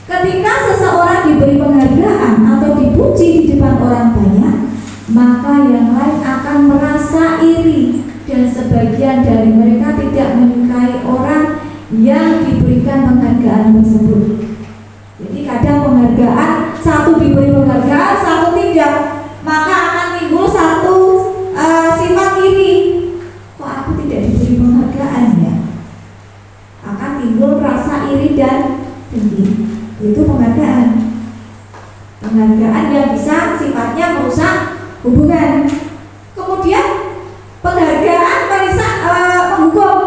Ketika seseorang diberi penghargaan atau dipuji di depan orang banyak, maka yang lain akan merasa iri dan sebagian dari mereka tidak menyukai orang yang diberikan penghargaan tersebut. Jadi kadang penghargaan, satu diberi penghargaan, satu tidak, maka akan timbul satu sifat iri. Kok aku tidak diberi penghargaan ya? Akan timbul rasa iri dan dengki. Itu penghargaan yang bisa sifatnya merusak hubungan. Kemudian penghargaan menghukum.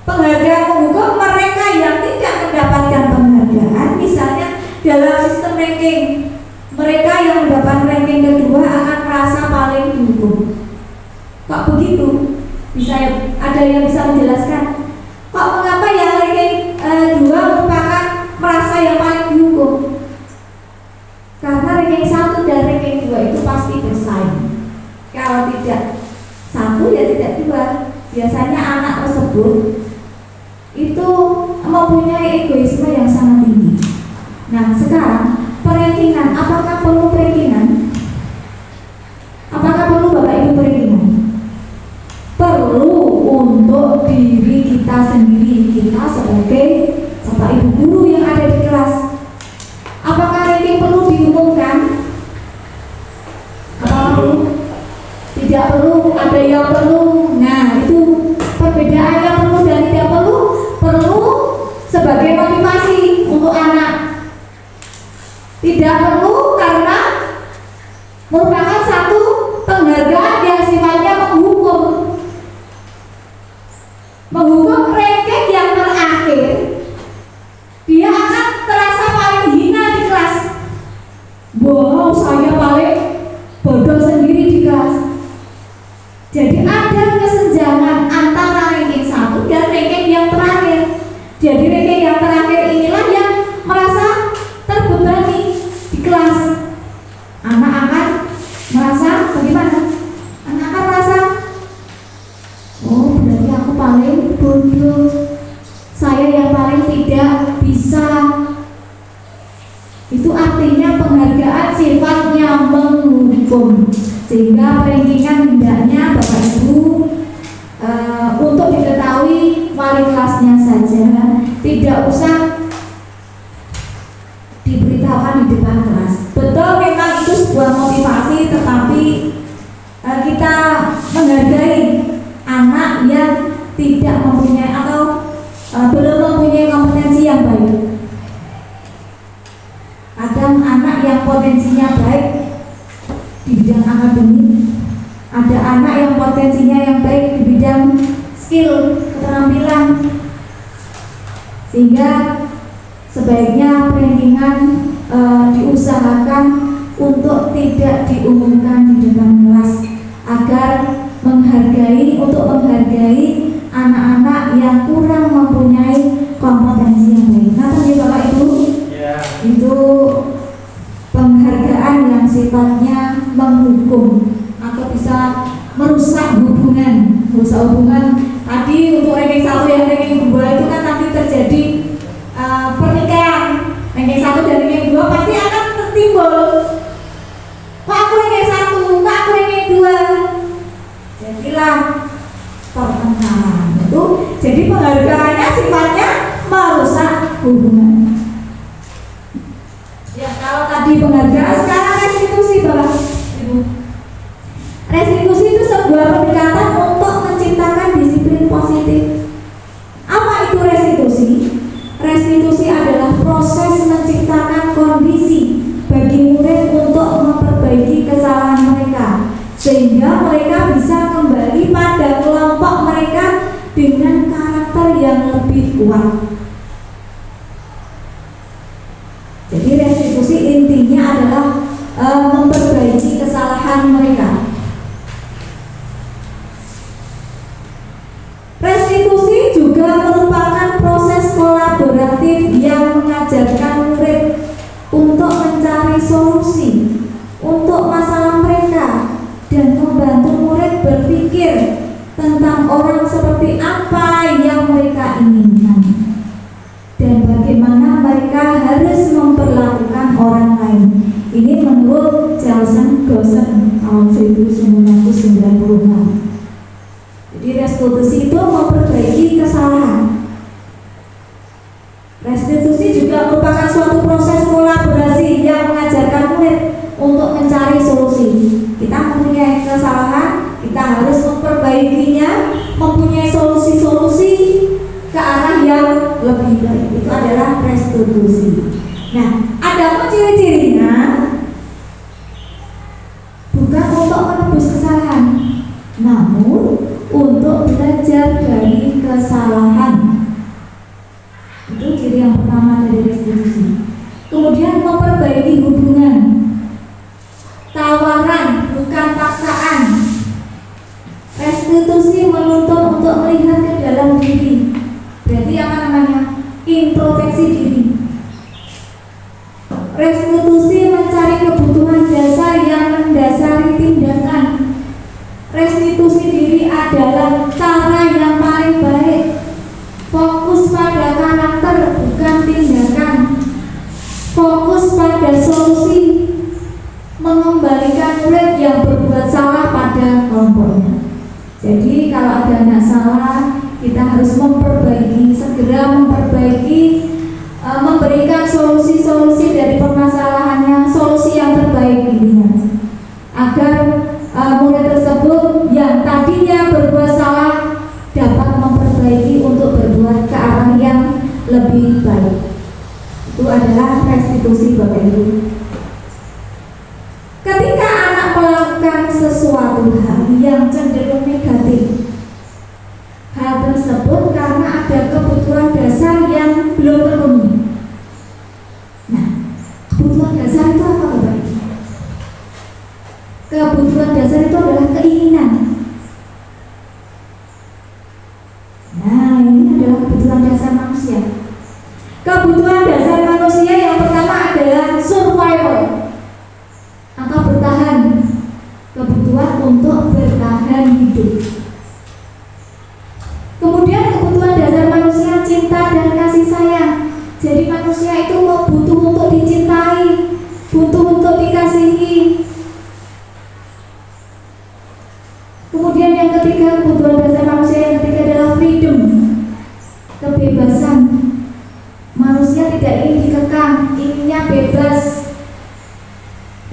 Penghargaan menghukum mereka yang tidak mendapatkan penghargaan. Misalnya dalam sistem ranking, mereka yang mendapat ranking kedua akan merasa paling dihukum. Kok begitu? Ada yang bisa menjelaskan? Kok mengapa yang ranking 2 merupakan merasa yang paling dihukum? Karena ranking 1 dan ranking 2 itu pasti bersaing. Kalau tidak 1 ya tidak 2. Biasanya anak tersebut itu mempunyai egoisme yang sangat tinggi. Nah sekarang perankingan, apakah perlu perankingan? Apakah perlu Bapak Ibu perankingan? Perlu untuk diri kita sendiri, kita sebagai Bapak Ibu guru yang ada di kelas. Apakah ranking perlu diumumkan? Apakah perlu? Tidak perlu, ada yang perlu. Nah itu perbedaan yang perlu dan tidak perlu. Perlu sebagai motivasi untuk anak. Tidak perlu karena merupakan satu penghargaan yang sifatnya menghukum. Menghukum ranking yang terakhir, dia akan terasa paling hina di kelas. Wow, saya paling bodoh sendiri di kelas. Jadi ada kesenjangan antara ranking 1 dan ranking yang terakhir. Jadi ranking yang terakhir inilah yang merasa terbebani di kelas. Anak akan merasa bagaimana? Anak akan merasa, oh berarti aku paling bodoh, saya yang paling tidak bisa. Itu artinya penghargaan sifatnya menghukum. Sehingga rankingan hendaknya Bapak Ibu untuk diketahui wali kelasnya saja, tidak usah diberitahukan di depan kelas. Betul memang itu sebuah motivasi, tetapi kita menghargai anak yang tidak mempunyai atau belum mempunyai kompetensi yang baik. Kadang anak yang potensinya baik di bidang akademik, ada anak yang potensinya yang baik di bidang skill, keterampilan, sehingga sebaiknya rankingan diusahakan untuk tidak diumumkan di depan kelas agar menghargai anak-anak yang kurang mempunyai kompetensi yang baik. Nah, tadi Bapak Ibu, itu penghargaan yang sifatnya menghukum atau bisa merusak hubungan. Tadi untuk ranking 1 dan ranking 2 itu kan nanti terjadi pernikahan. Ranking 1 dan ranking 2 pasti akan tertimbul. Kok aku ranking 1, kok aku ranking 2. Jadilah pertengkaran. Itu jadi penghargaannya sifatnya merusak hubungan. Ya, kalau tadi penghargaan, sekarang restitusi Bapak Ibu. Restitusi itu sebuah pendekatan untuk menciptakan disiplin positif. Apa itu restitusi? Restitusi adalah proses menciptakan kondisi bagi murid untuk memperbaiki kesalahan mereka, sehingga mereka bisa kembali pada kelompok mereka dengan karakter yang lebih kuat. Jadi restitusi intinya adalah memperbaiki kesalahan mereka. Restitusi juga merupakan proses kolaboratif yang mengajarkan murid untuk mencari solusi untuk masalah mereka dan membantu murid tentang orang seperti apa yang mereka inginkan dan bagaimana mereka harus memperlakukan orang lain. Ini menurut Charles Goshen tahun 1996. Jadi restitusi itu memperbaiki kesalahan. Restitusi juga merupakan suatu proses kolaborasi yang mengajarkan murid untuk mencari solusi. Kita mempunyai kesalahan, kita harus memperbaikinya, mempunyai solusi-solusi ke arah yang lebih baik. Itu adalah restitusi. Nah, ada pun ciri-cirinya bukan untuk menebus kesalahan, namun untuk belajar dari kesalahan. Itu ciri yang pertama dari restitusi. Kemudian memperbaiki hubungan. Tawaran bukan paksaan. Restitusi menuntut untuk melihat ke dalam diri. Berarti apa namanya? Introspeksi diri. Restitusi mencari kebutuhan dasar yang mendasari tindakan. Restitusi diri adalah cara yang paling baik. Fokus pada karakter bukan tindakan. Fokus pada solusi. Mengembalikan murid yang berbuat salah pada kelompoknya. Jadi kalau ada anak salah, kita harus memperbaiki, segera memperbaiki, memberikan solusi-solusi dari permasalahannya, solusi yang terbaik intinya, agar murid tersebut yang tadinya berbuat salah dapat memperbaiki untuk berbuat ke arah yang lebih baik. Itu adalah restitusi Bapak Ibu. Ketika anak melakukan sesuatu hal yang cenderung negatif, hal tersebut karena ada kebutuhan dasar yang belum terpenuhi. Nah, kebutuhan dasar itu apa Bapak Ibu? Kebutuhan dasar itu adalah keinginan. Nah, ini adalah kebutuhan dasar manusia. Kebutuhan dasar manusia yang pertama adalah survival atau bertahan. Kebutuhan untuk bertahan hidup. Kemudian kebutuhan dasar manusia cinta dan kasih sayang. Jadi manusia itu butuh untuk dicintai, butuh untuk dikasihi. Kemudian yang ketiga, kebutuhan dasar manusia yang ketiga adalah freedom, kebebasan. Manusia tidak ingin dikekang, inginnya bebas,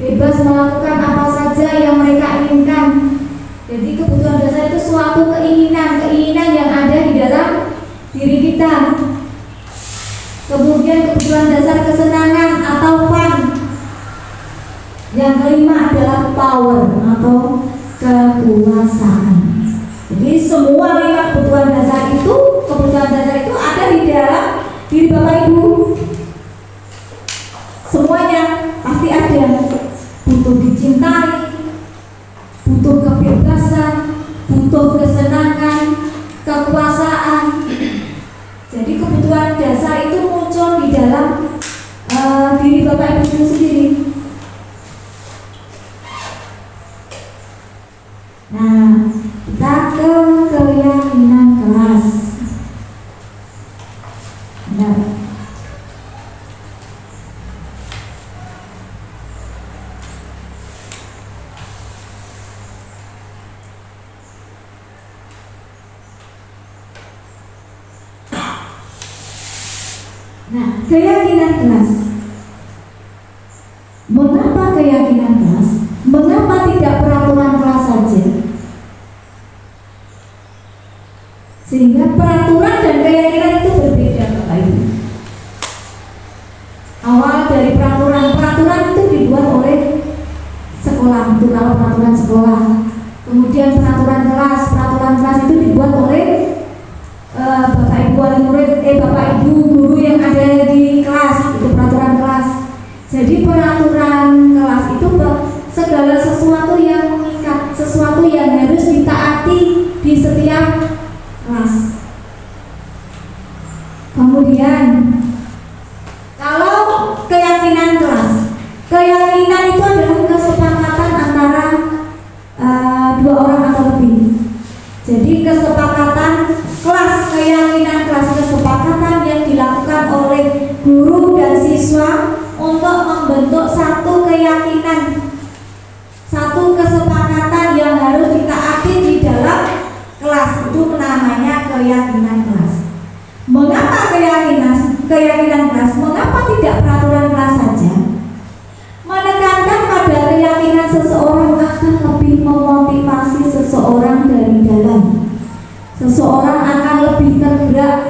bebas melakukan apa saja yang mereka inginkan. Jadi kebutuhan dasar itu suatu keinginan yang ada di dalam diri kita. Kemudian kebutuhan dasar kesenangan atau fun. Yang kelima adalah power atau kekuasaan. Jadi semua 5 kebutuhan dasar itu ada di dalam diri Bapak Ibu. Semuanya pasti ada. Butuh dicintai, butuh kebebasan, butuh kesenangan, kekuasaan. Jadi kebutuhan dasar itu muncul di dalam diri Bapak Ibu itu sendiri. Nah, kita ke keyakinan kelas. Nah, keyakinan kelas. Mengapa keyakinan kelas? Mengapa tidak peraturan kelas saja? Sehingga peraturan dan keyakinan itu berbeda Bapak Ibu. Awal dari peraturan itu dibuat oleh sekolah, itu kalau peraturan sekolah. Kemudian peraturan kelas itu dibuat oleh Bapak Ibu wali murid, Bapak Ibu guru yang ada di kelas, itu peraturan kelas. Jadi peraturan kelas itu segala sesuatu yang mengikat, sesuatu yang harus ditaati di setiap kelas. Kemudian kalau keyakinan kelas, keyakinan itu adalah kesepakatan antara 2 orang atau lebih. Jadi kesepakatan kelas, keyakinan kelas, kesepakatan yang dilakukan oleh guru dan siswa untuk membentuk satu keyakinan, satu kesepakatan yang harus ditaati di dalam kelas. Itu namanya keyakinan kelas. Mengapa keyakinan kelas? Mengapa tidak peraturan kelas saja? Menekankan pada keyakinan seseorang akan lebih memotivasi seseorang dari dalam. Seseorang akan lebih tergerak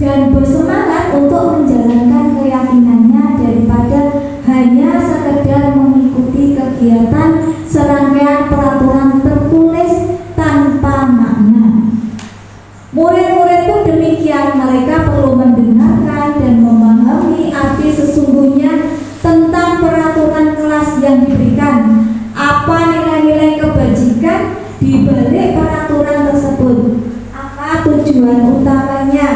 dan bersemangat untuk menjalankan keyakinannya daripada hanya sekedar mengikuti kegiatan serangkaian peraturan tertulis tanpa makna. Murid-murid pun demikian, mereka perlu mendengarkan dan memahami arti sesungguhnya tentang peraturan kelas yang diberikan, apa nilai-nilai kebajikan di balik peraturan tersebut, apa tujuan utamanya,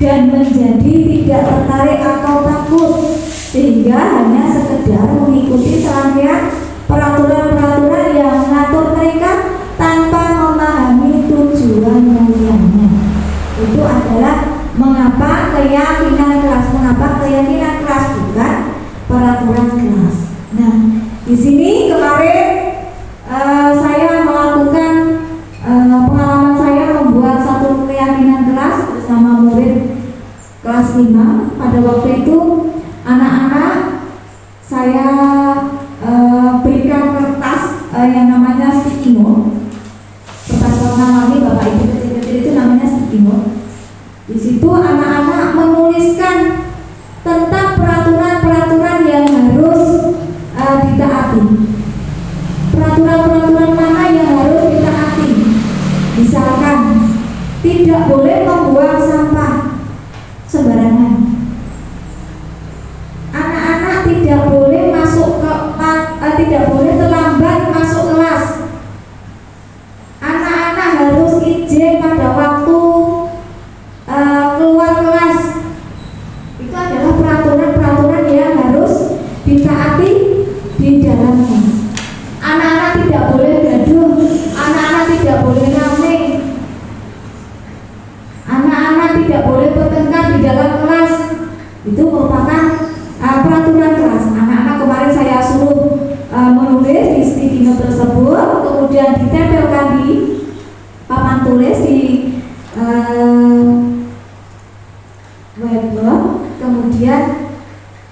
dan menjadi tidak tertarik atau takut sehingga hanya sekedar mengikuti serangkaian peraturan-peraturan yang mengatur mereka tanpa memahami tujuan mulianya. Itu adalah mengapa keyakinan kelas, bukan peraturan kelas. Nah, di sini kemarin saya melakukan pengalaman saya membuat satu keyakinan kelas bersama murid kelas 5. Pada waktu itu anak-anak saya berikan kertas yang namanya sticky note. Kertas warna warni Bapak Ibu kecil-kecil itu namanya sticky note. Di situ anak-anak menuliskan tentang peraturan-peraturan yang harus ditaati. Peraturan-peraturan mana yang harus ditaati? Misalkan tidak boleh membuang sampah sembarangan. Anak-anak tidak boleh tidak boleh terlambat masuk kelas. Anak-anak harus izin pada waktu keluar kelas. Itu adalah peraturan-peraturan yang harus ditaati di dalam kelas. Anak-anak tidak boleh gaduh, anak-anak tidak boleh rame, anak-anak tidak boleh bertengkar di dalam kelas. Itu merupakan peraturan kelas. Anak-anak kemarin saya suruh menulis di sticky note tersebut, kemudian ditempelkan di papan tulis di whiteboard. Kemudian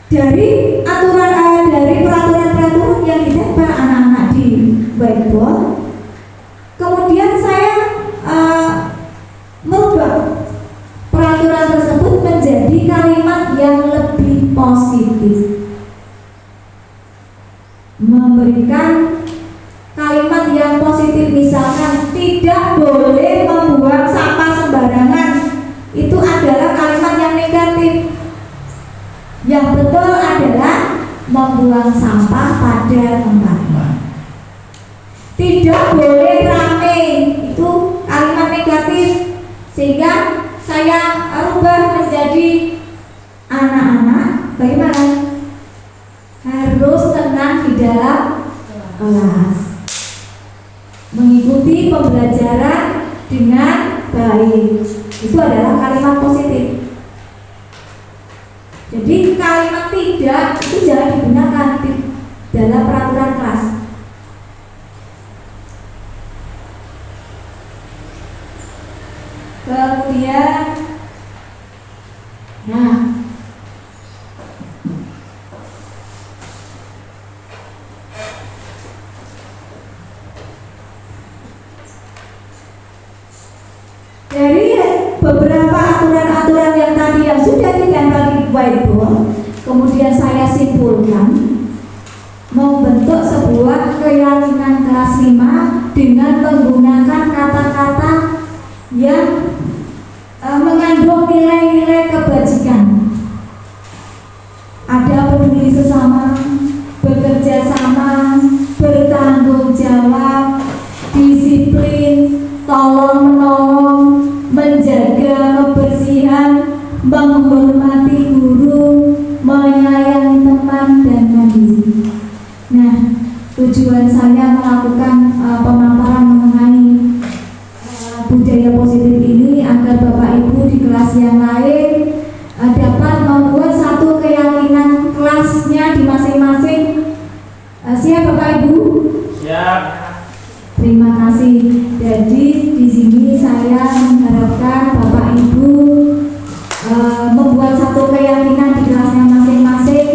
dari peraturan-peraturan yang ditempel anak-anak di whiteboard, kemudian saya merubah peraturan tersebut menjadi kalimat yang lebih positif, memberikan kalimat yang positif. Misalkan tidak boleh membuang sampah sembarangan, itu adalah kalimat yang negatif. Yang betul adalah membuang sampah pada tempatnya. Tidak boleh rame, itu kalimat negatif. Sehingga saya rubah menjadi anak-anak bagaimana? Harus tenang di dalam kelas, mengikuti pembelajaran dengan baik. Itu adalah kalimat positif. Jadi kalimat tidak itu jangan digunakan di dalam peraturan kelas. Kemudian dari beberapa aturan-aturan yang tadi yang sudah ditempel di whiteboard, kemudian saya simpulkan membentuk sebuah keyakinan kelas 5 dengan menggunakan kata-kata yang mengandung nilai-nilai kebajikan. Ada peduli sesama, bekerja sama, bertanggung jawab, disiplin, tolong menolong, menjaga kebersihan, menghormati guru, menyayangi teman, dan mandiri. Nah, tujuan saya melakukan pemaparan mengenai budaya positif ini agar Bapak Ibu di kelas yang lain dapat membuat satu keyakinan kelasnya di masing-masing. Siap Bapak Ibu? Siap. Terima kasih. Jadi di sini saya mengharapkan Bapak Ibu membuat satu keyakinan di kelasnya masing-masing,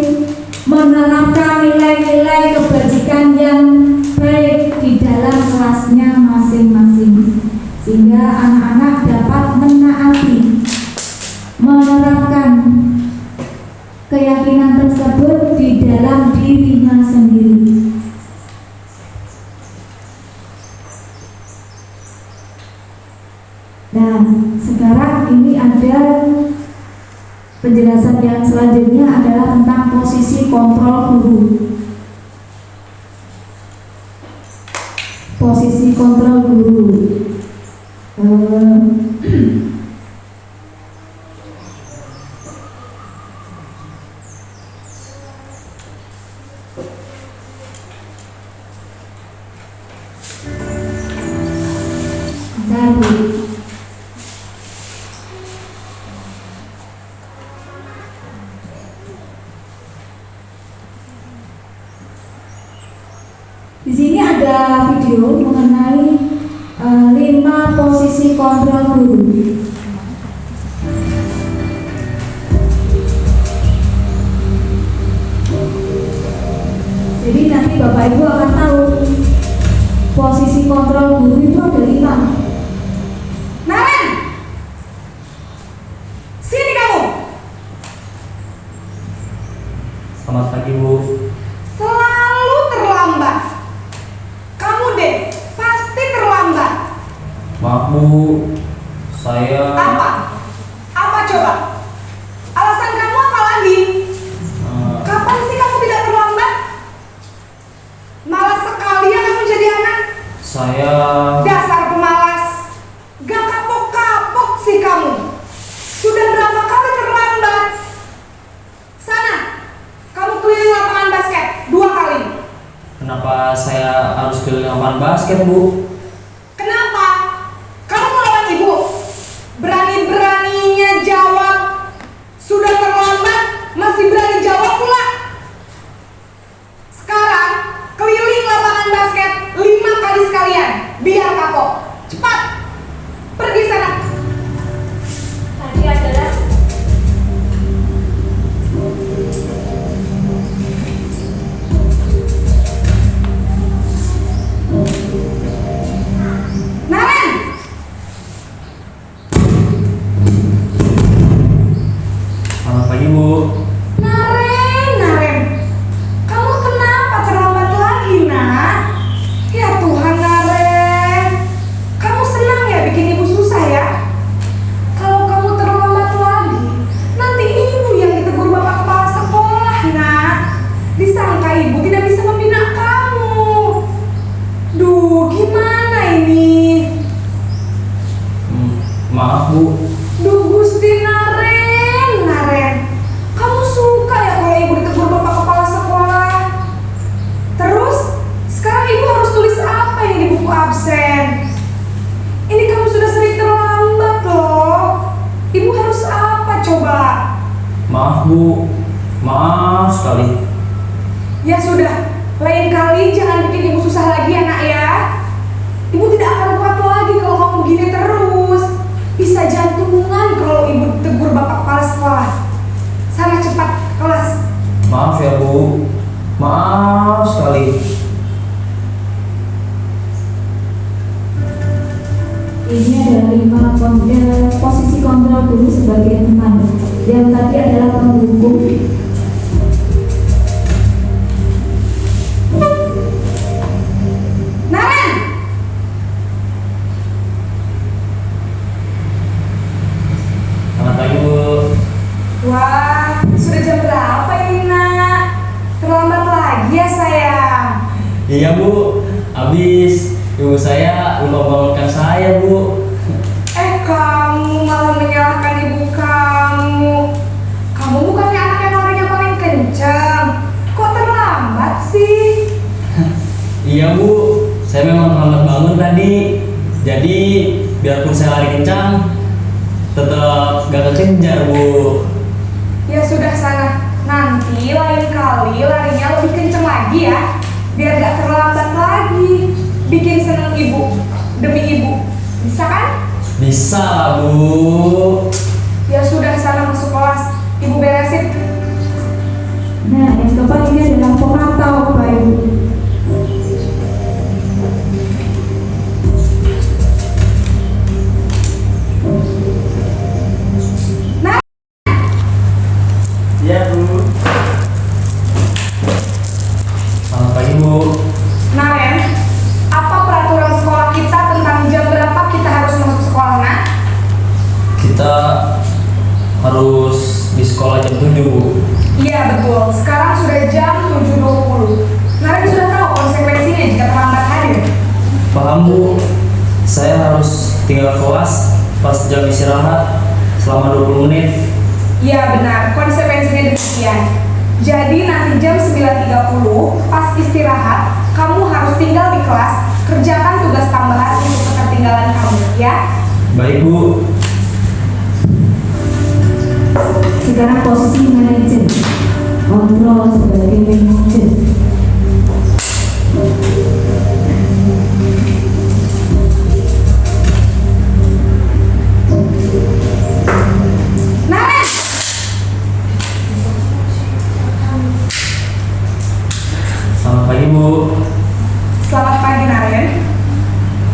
menerapkan nilai-nilai kebajikan yang baik di dalam kelasnya masing-masing, sehingga anak-anak dapat menaati, menerapkan keyakinan tersebut di dalam dirinya sendiri. Nah, sekarang ini ada penjelasan yang selanjutnya adalah tentang posisi kontrol guru. Posisi kontrol guru. Bentar, Bu. Di sini ada video mengenai 5 posisi kontrol guru. Jadi nanti Bapak Ibu akan tahu posisi kontrol guru itu ada 5. Naren, sini kamu. Selamat pagi, Bu. Selalu terlambat. Kamu deh pasti terlambat. Maaf, Bu. Saya Apa? Apa coba? Alasan kamu apa lagi? Kapan sih kamu tidak terlambat? Malas sekali ya kamu jadi anak. saya Dasar pemalas. Gak kapok-kapok sih kamu. Sudah berapa kali terlambat? Sana, kamu keliling lapangan basket 2 kali. Kenapa saya harus keliling lapangan basket, Bu? Kenapa? Kamu melawan ibu? Berani-beraninya jawab. Sudah terlambat, masih berani jawab pula. Sekarang, keliling lapangan basket 5 kali sekalian. Biar kapok. Cepat. Pergi sana. Tadi adalah Naren. Selamat pagi, Bu. Naren. Kamu kenapa terlambat lagi, nak? Ya Tuhan, Naren. Kamu senang ya bikin ibu susah ya? Kalau kamu terlambat lagi, nanti ibu yang ditegur bapak kepala sekolah, nak. Disangka ibu tidak bisa membina kamu. Duh, gimana ini? Maaf, Bu. Duh, Gusti Naren. Kamu suka ya kalau ibu ditegur bapak kepala sekolah? Terus, sekarang ibu harus tulis apa ini di buku absen? Ini kamu sudah sering terlambat loh. Ibu harus apa coba? Maaf, Bu. Maaf sekali. Ya sudah, lain kali jangan bikin ibu susah lagi ya nak ya. Ibu tidak akan kuat lagi kalau kamu begini terus. Bisa jantungan kalau ibu tegur bapak kepala sekolah. Sana cepat kelas. Maaf ya, Bu. Maaf sekali. Ini adalah 5 posisi kontrol guru sebagai teman. Yang tadi adalah pendukung. Naren. Selamat pagi, Bu. Wah, sudah jam berapa ini nak? Terlambat lagi ya sayang. Iya, Bu. Habis ibu saya lupa bangunkan saya, Bu. Kamu malah menyalahkan ibu kamu. Kamu bukannya anak yang larinya paling kencang. Kok terlambat sih? Iya, Bu. Saya memang terlambat bangun tadi. Jadi biarpun saya lari kencang tetap gak kekejar Bu. Ya sudah sana, nanti lain kali larinya lebih kenceng lagi ya, biar gak terlambat lagi. Bikin seneng ibu, demi ibu, bisa kan? Bisa lah Bu. Ya sudah sana masuk kelas, ibu beresin. Nah, yang keempat ini adalah pemantau Bapak Ibu. Nah, Iya Bu. Selamat pagi Bu. Naren, apa peraturan sekolah kita tentang jam berapa kita harus masuk sekolah, Nak? Kita harus di sekolah jam 7 Bu. Iya betul, sekarang sudah jam 7.20. Naren sudah tahu konsekuensinya jika terlambat hadir. Paham Bu. Saya harus tinggal kelas pas jam istirahat selama 20 menit. Iya benar, konsekuensinya demikian. Jadi nanti jam 9.30 pas istirahat, kamu harus tinggal di kelas, kerjakan tugas tambahan untuk ketertinggalan kamu, ya. Baik Bu. Sekarang posisi manajer, kontrol sebagai manajer. Naren! Selamat pagi Bu. Selamat pagi Naren.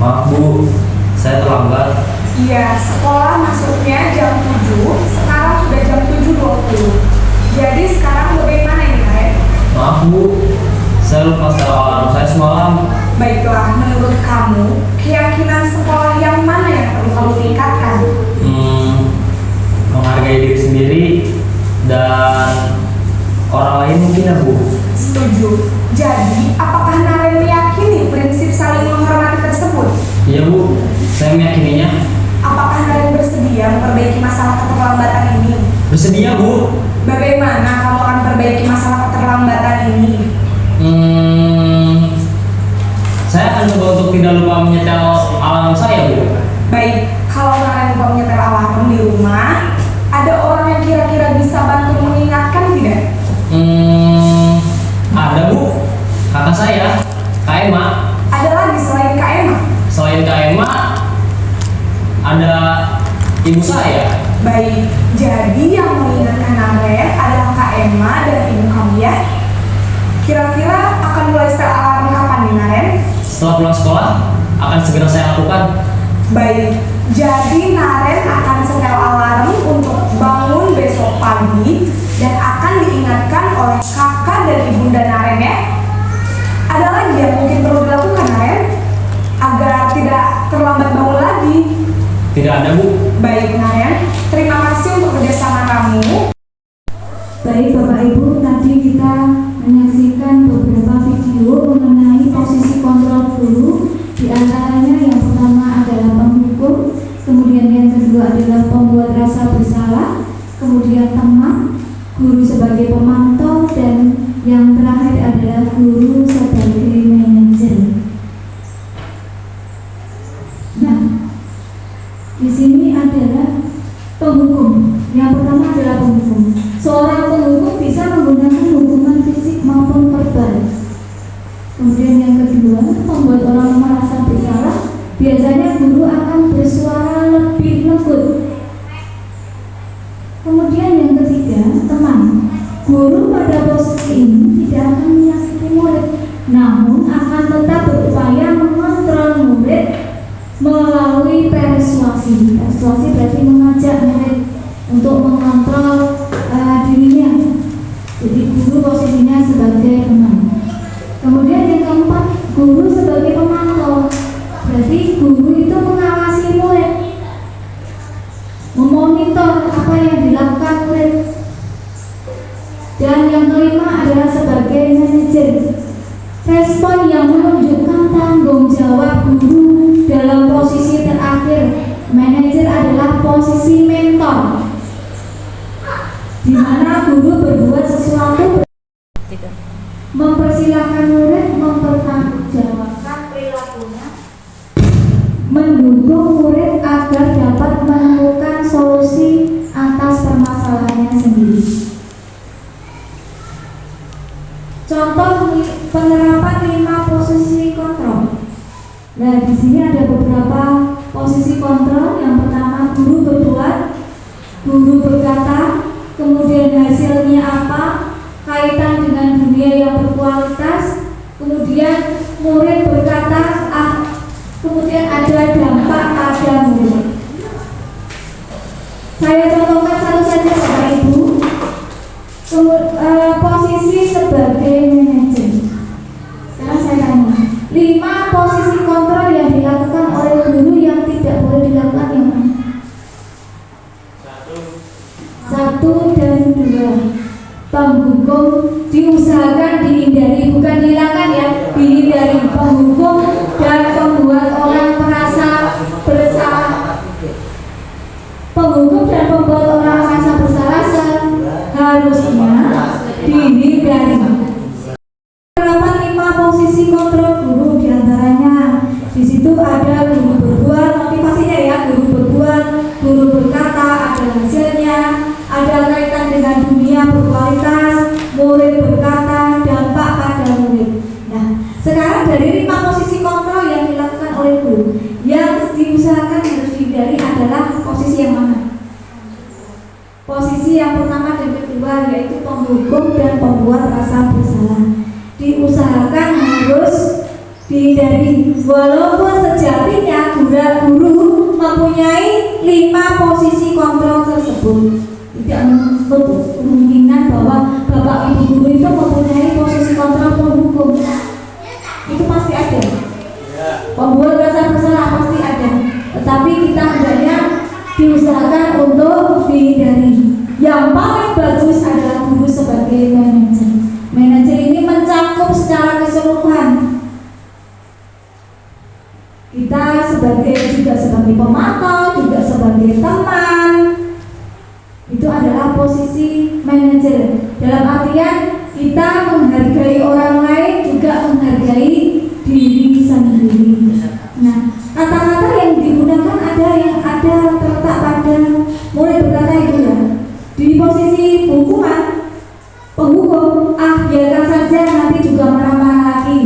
Maaf Bu, saya terlambat. Iya, sekolah masuknya jam 7, sekarang sudah jam 7.20. Jadi sekarang bagaimana ini Naren? Maaf Bu, saya lupa setel alarm saya semalam. Baiklah, menurut kamu, keyakinan sekolah yang mana yang perlu kamu tingkatkan? Menghargai diri sendiri dan orang lain mungkin ya Bu. Setuju. Jadi, apakah Naren meyakini prinsip saling menghormati tersebut? Iya Bu, saya meyakininya. Apakah Naren bersedia memperbaiki masalah keterlambatan ini? Bersedia Bu. Bagaimana kamu akan perbaiki masalah keterlambatan ini? Saya akan coba untuk tidak lupa menyetel alarm saya Bu. Baik, kalau Naren lupa menyetel alarm di rumah, ada orang yang kira-kira bisa bantu mengingatkan tidak? Ada Bu, kakak saya, Kak Emma. Ada lagi selain Kak Emma? Selain Kak Emma, ada ibu saya. Baik, jadi yang mengingatkan Naren adalah Kak Emma dan ibu kamu ya. Kira-kira akan mulai setel alarm kapan nih Naren? Setelah pulang sekolah, akan segera saya lakukan. Baik, jadi Naren akan setel alarm untuk bangun besok pagi dan akan diingatkan oleh kakak dan ibunda Naren ya. Ada lagi yang mungkin perlu dilakukan Naren agar tidak terlambat bangun lagi? Tidak ada Bu. Baik Naren, terima kasih untuk kerjasama kamu. Baik Bapak Ibu, tadi kita menyaksikan beberapa video mengenai posisi kontrol guru. Di antaranya yang pertama adalah penghukum, kemudian yang kedua adalah pembuat rasa bersalah, kemudian teman, guru sebagai pemantau, dan yang terakhir adalah guru sebagai manajer. Nah, di sini adalah penghukum. Yang pertama adalah penghukum. Seorang penghukum bisa menggunakan hukuman fisik maupun verbal. Kemudian yang kedua, membuat orang merasa bersalah. Biasanya guru akan bersuara lebih lembut. Kemudian yang ketiga, teman. Guru pada posisi ini tidak akan menyakiti murid, namun akan tetap berupaya mengontrol murid melalui persuasi. Persuasi berarti mengajak murid untuk mengontrol dirinya. Jadi guru posisinya sebagai teman. Kemudian yang keempat, guru sebagai pemantau. Berarti guru itu mengawasi murid, memonitor apa yang dilakukan murid. Dan yang kelima adalah sebagai manajer. Respon yang menunjukkan tanggung jawab guru dalam posisi terakhir. Manajer adalah posisi mentor, di mana guru berbuat sesuatu, mempersilahkan murid mempertanggungjawabkan perilakunya, mendukung murid sini ada beberapa posisi kontrol. Yang pertama, guru berbuat, guru berkata, kemudian hasilnya apa, kaitan dengan dunia yang berkualitas, kemudian murid berkata, kemudian ada dampak pada murid. Saya contohkan satu saja Bapak Ibu. Posisi sebagai manajer. Sekarang saya tanya, 5 posisi kontrol yang dilakukan oleh guru yang tidak boleh dilakukan yang mana? 1 dan 2. Penghukum diusahakan dihindari, bukan dihilangkan ya, dihindari. Penghukum dan pembuat orang merasa bersalah. Penghukum dan pembuat orang merasa bersalah seharusnya dihindari. Penerapan 5 posisi kontrol guru, diantaranya di situ ada guru berbuat, motivasinya ya, guru berbuat, guru berkata, ada hasilnya, ada kaitan dengan dunia berkualitas, murid berkata, dampak pada murid. Nah, sekarang dari 5 posisi kontrol yang dilakukan oleh guru, yang diusahakan harus dihindari adalah posisi yang mana? Posisi yang pertama dan kedua, yaitu penghukum dan pembuat rasa bersalah. Diusahakan harus dihindari, walaupun sejatinya guru mempunyai 5 posisi kontrol tersebut. Tidak menutup kemungkinan bahwa Bapak Ibu guru itu mempunyai posisi kontrol penghukum. Itu pasti ada. Pembuat rasa bersalah pasti ada. Tetapi kita hendaknya diusahakan untuk dihindari. Yang paling bagus adalah guru sebagai manajer. Manajer ini mencakup secara keseluruhan. Kita juga sebagai pemantau, juga sebagai teman. Itu adalah posisi manajer. Dalam artian kita menghargai orang lain, juga menghargai diri sendiri. Nah, kata-kata yang digunakan ada yang terletak pada murid berkata itu ya. Di posisi hukuman, penghukum, biarkan saja nanti juga marah-marah lagi.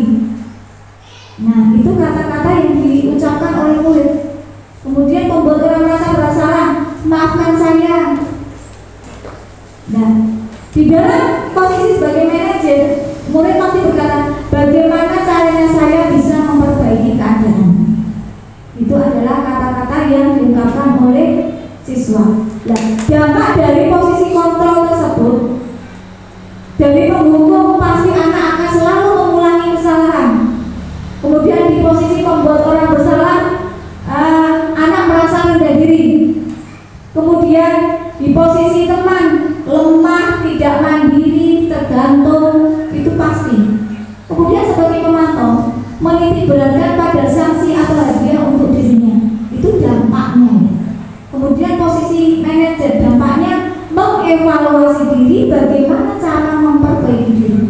Nah, itu kata-kata yang diucapkan oleh murid. Kemudian membuat orang merasa bersalah, maafkan saya. Nah, di dalam posisi sebagai manajer, murid pasti berkata, bagaimana caranya saya bisa memperbaiki keadaan. Itu adalah kata-kata yang diungkapkan oleh siswa. Nah, dampak dari posisi kontrol tersebut, dari penghukum pasti anak akan selalu mengulangi kesalahan. Kemudian di posisi membuat orang bersalah, anak merasa rendah diri. Kemudian di posisi teman, lemah, tidak mandiri, tergantung, itu pasti. Kemudian sebagai pemantau, menitik beratkan pada sanksi atau hadiah untuk dirinya, itu dampaknya. Kemudian posisi manajer, dampaknya mengevaluasi diri, bagaimana cara memperbaiki diri.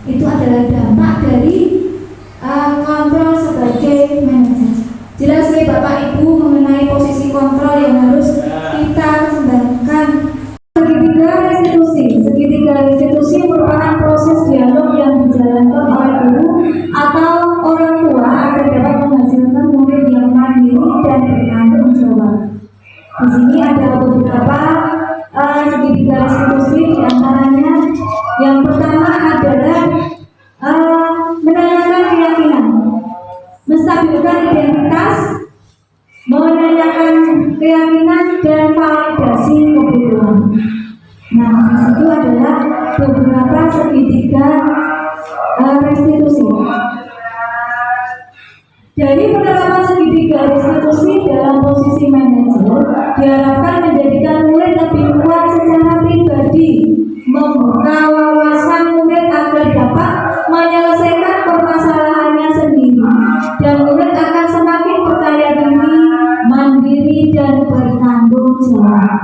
Itu adalah dampak dari kontrol sebagai manajer. Jelas ya Bapak Ibu mengenai posisi kontrol yang harus kita kembangkan. Segitiga restitusi merupakan proses dialog yang dijalankan oleh guru atau orang tua agar dapat menghasilkan murid yang mandiri dan bertanggung jawab. Di sini ada beberapa segitiga restitusi, diantaranya yang pertama adalah menanyakan keyakinan, menstabilkan identitas, menanyakan keyakinan dan validasi kebutuhan. Nah, itu adalah beberapa segitiga restitusi. Dari penerapan segitiga restitusi dalam posisi manajer diharapkan menjadikan murid lebih kuat secara pribadi, membuka wawasan murid agar dapat menyelesaikan permasalahannya sendiri, dan murid akan semakin percaya diri, mandiri, dan bertanggung jawab.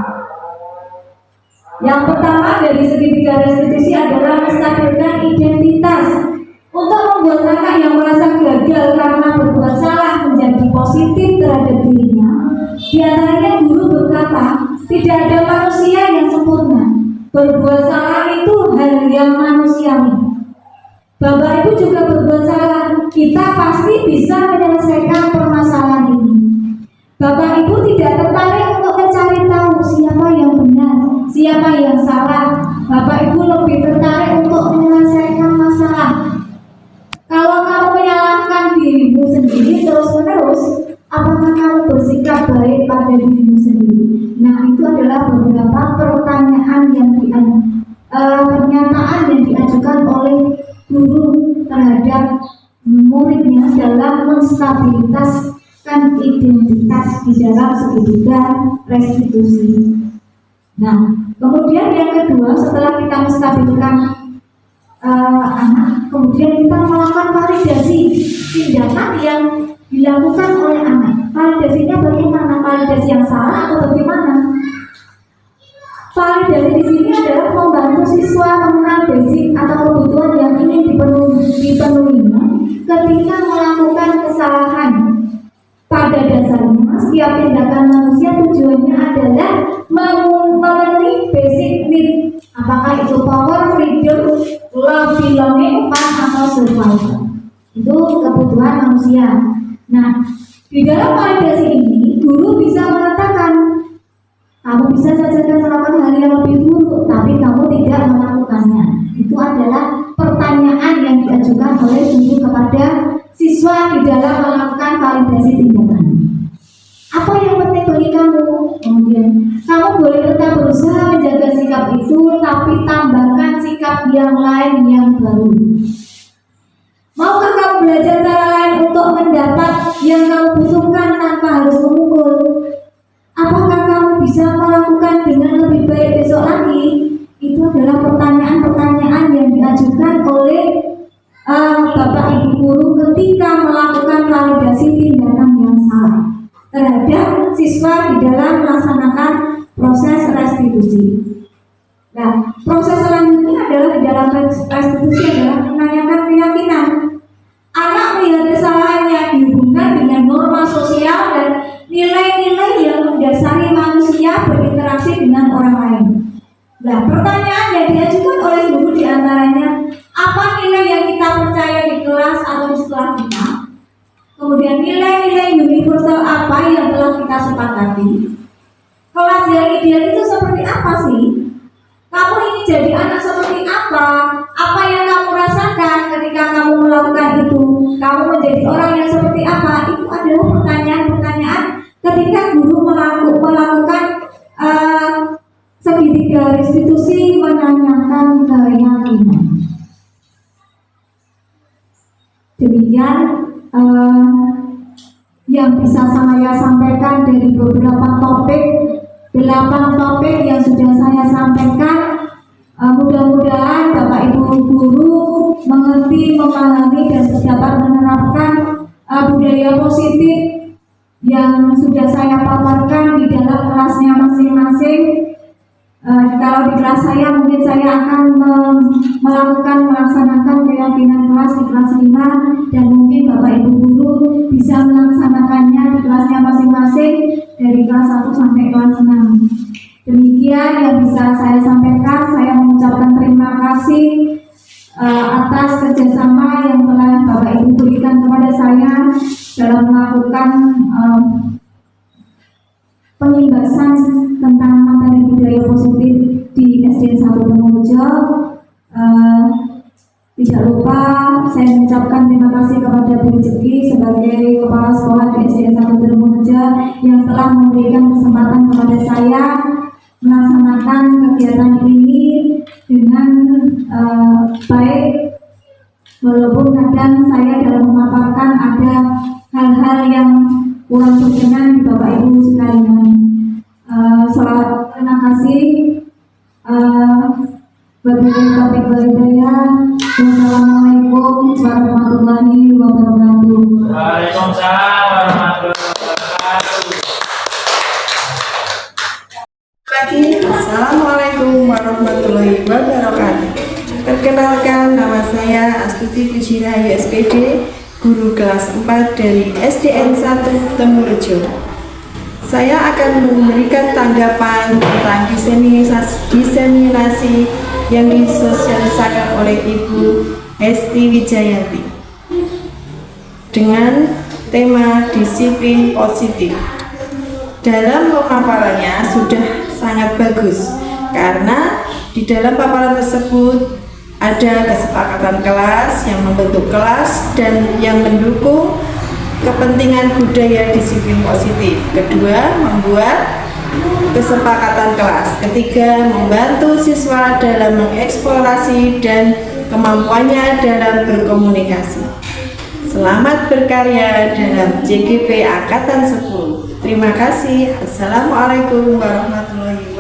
Yang pertama dari segitiga restitusi adalah menstabilkan identitas. Untuk membuat anak yang merasa gagal karena berbuat salah menjadi positif terhadap dirinya, diantaranya guru berkata, tidak ada manusia yang sempurna. Berbuat salah itu hal yang manusiawi. Bapak Ibu juga berbuat salah, kita pasti bisa menyelesaikan permasalahan Bapak Ibu tidak tertarik untuk mencari tahu siapa yang benar, siapa yang salah. Bapak Ibu lebih tertarik untuk menyelesaikan masalah. Kalau kamu menyalahkan dirimu sendiri terus-menerus, apakah kamu bersikap baik pada dirimu sendiri? Nah, itu adalah beberapa pertanyaan pernyataan yang diajukan oleh guru terhadap muridnya dalam menstabilitaskan identitas di dalam segitiga restitusi. Nah, kemudian yang kedua, setelah kita menstabilkan anak, kemudian kita melakukan validasi tindakan yang dilakukan oleh anak. Validasinya bagaimana? Validasi yang salah atau bagaimana? Validasi di sini adalah membantu siswa mengenal basic atau kebutuhan yang ingin dipenuhinya ketika melakukan kesalahan. Pada dasarnya, setiap tindakan manusia tujuannya adalah memenuhi basic need. Apakah itu power, freedom, love, belonging, fun, atau survival. Itu kebutuhan manusia. Nah, di dalam validasi ini, guru bisa mengatakan, kamu bisa saja melakukan hal yang lebih buruk, tapi kamu tidak melakukannya. Itu adalah pertanyaan yang diajukan oleh guru kepada siswa di dalam melakukan validasi tindakan. Apa yang penting bagi kamu? Kemudian, kamu boleh tetap berusaha menjaga sikap itu, tapi tambahkan sikap yang lain yang baru. Maukah kamu belajar cara lain untuk mendapat yang kamu butuhkan tanpa harus memukul? Apakah kamu bisa melakukan dengan lebih baik besok lagi? Itu adalah pertanyaan-pertanyaan yang diajukan oleh Bapak Ibu guru ketika melakukan validasi tindakan yang salah terhadap siswa di dalam melaksanakan proses restitusi. Nah, proses selanjutnya adalah di dalam restitusi adalah menanyakan keyakinan. Anak melihat kesalahannya dihubungkan dengan norma sosial dan nilai-nilai yang mendasari manusia berinteraksi dengan orang lain. Nah, pertanyaan yang diajukan oleh guru diantaranya, apa nilai yang kita percaya di kelas atau di sekolah kita? Kemudian nilai-nilai universal apa yang telah kita sepakati? Kelas yang ideal itu seperti apa sih? Kamu ingin jadi anak seperti apa? Apa yang kamu rasakan ketika kamu melakukan itu? Kamu menjadi orang yang seperti apa? Itu adalah pertanyaan-pertanyaan ketika guru melakukan segitiga restitusi menanyakan keyakinan. Demikian yang bisa saya sampaikan dari beberapa topik, 8 topik yang sudah saya sampaikan. Mudah-mudahan Bapak Ibu guru mengerti, memahami, dan dapat menerapkan budaya positif yang sudah saya paparkan di dalam kelasnya masing-masing. Kalau di kelas saya mungkin saya akan melaksanakan keyakinan kelas di kelas 5, dan mungkin Bapak Ibu guru bisa melaksanakannya di kelasnya masing-masing dari kelas 1 sampai kelas 6. Demikian yang bisa saya sampaikan. Saya mengucapkan terima kasih atas kerjasama yang telah Bapak Ibu berikan kepada saya dalam melakukan pengimbasan tentang materi budaya positif di SDN 1 Temurejo. Tidak lupa saya mengucapkan terima kasih kepada Bu Rezeki sebagai kepala sekolah di SDN 1 Temurejo yang telah memberikan kesempatan kepada saya melaksanakan kegiatan ini dengan baik, walaupun kadang saya dalam memaparkan ada hal-hal yang kurang berkenan di Bapak Ibu sekalian. Terima kasih. Wassalamualaikum warahmatullahi wabarakatuh. Waalaikumsalam warahmatullahi wabarakatuh. Assalamualaikum warahmatullahi wabarakatuh. Perkenalkan, nama saya Astuti Fujirahayu SPD, guru kelas 4 dari SDN 1 Temurejo. Saya akan memberikan tanggapan tentang diseminasi yang disosialisakan oleh Ibu Hesti Wijayanti dengan tema disiplin positif. dalam pemaparannya sudah sangat bagus karena di dalam paparan tersebut ada kesepakatan kelas yang membentuk kelas dan yang mendukung kepentingan budaya disiplin positif. Kedua, membuat kesepakatan kelas. Ketiga, membantu siswa dalam mengeksplorasi dan kemampuannya dalam berkomunikasi. Selamat berkarya dalam JGP Angkatan 10. Terima kasih. Assalamualaikum warahmatullahi wabarakatuh.